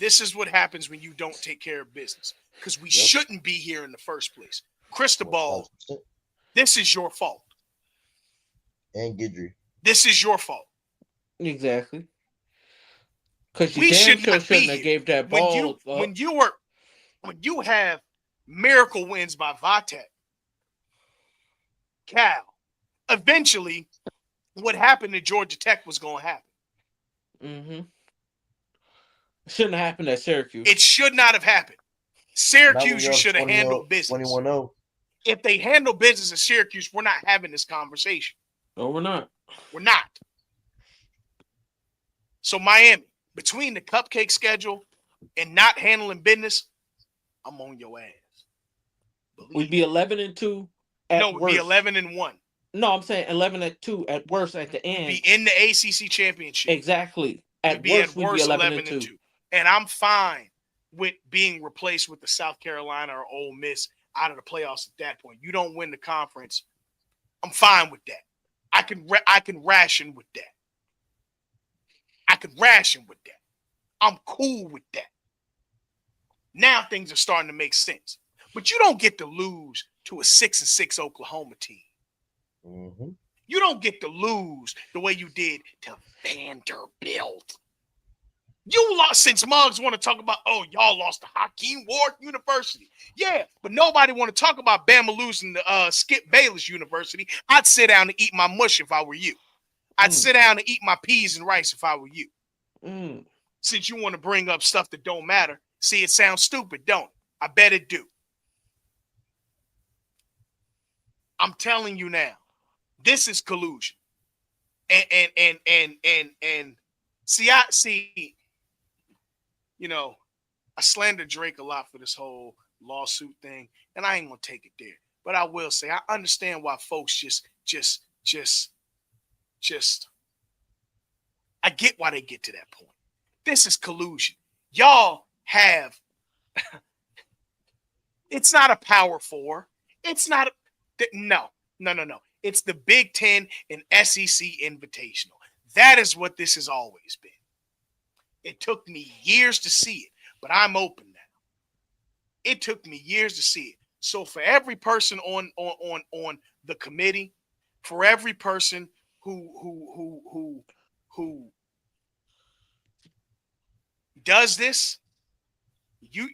This is what happens when you don't take care of business. Because we Yep. shouldn't be here in the first place. Cristobal, 1000%. this is your fault. And Gidry. This is your fault. Exactly. Because you We damn should sure not be shouldn't have here. gave that When ball up. when you have miracle wins by Vatek, Cal, eventually what happened to Georgia Tech was going to happen. Mm-hmm. Shouldn't have happened at Syracuse. It should not have happened. Not when Syracuse, you you're up should have 20 handled business. 21-0. If they handle business at Syracuse, we're not having this conversation. No, we're not. We're not. So Miami, between the cupcake schedule and not handling business, I'm on your ass. We'd be 11-2 at no, we'd worst. be 11-1. No, I'm saying 11-2 at worst at the end. We'd be in the ACC championship. Exactly. We'd be at worst 11-2. And I'm fine with being replaced with the South Carolina or Ole Miss out of the playoffs at that point. You don't win the conference. I'm fine with that. I can ration with that. I'm cool with that. Now things are starting to make sense. But you don't get to lose to a 6-6 Oklahoma team. Mm-hmm. You don't get to lose the way you did to Vanderbilt. You lost, since Muggs want to talk about, oh, y'all lost to Hakeem Ward University. Yeah, but nobody want to talk about Bama losing to Skip Bayless University. I'd sit down and eat my mush if I were you. I'd sit down and eat my peas and rice if I were you. Since you want to bring up stuff that don't matter. See, it sounds stupid, don't it? I bet it do. I'm telling you now, this is collusion. And see, you know, I slander Drake a lot for this whole lawsuit thing, and I ain't gonna take it there. But I will say I understand why folks just I get why they get to that point. This is collusion. Y'all have it's not a Power Four. It's not no. It's the Big Ten and SEC Invitational. That is what this has always been. It took me years to see it, but I'm open now. It took me years to see it. So for every person on the committee, for every person who does this, you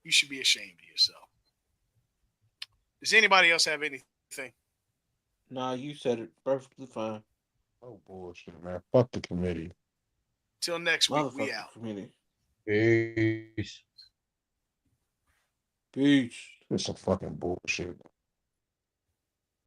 should be ashamed of yourself. Does anybody else have anything? Nah, you said it perfectly fine. Oh bullshit, man. Fuck the committee. Till next week, we out. Committee. Peace. Peace. It's some fucking bullshit.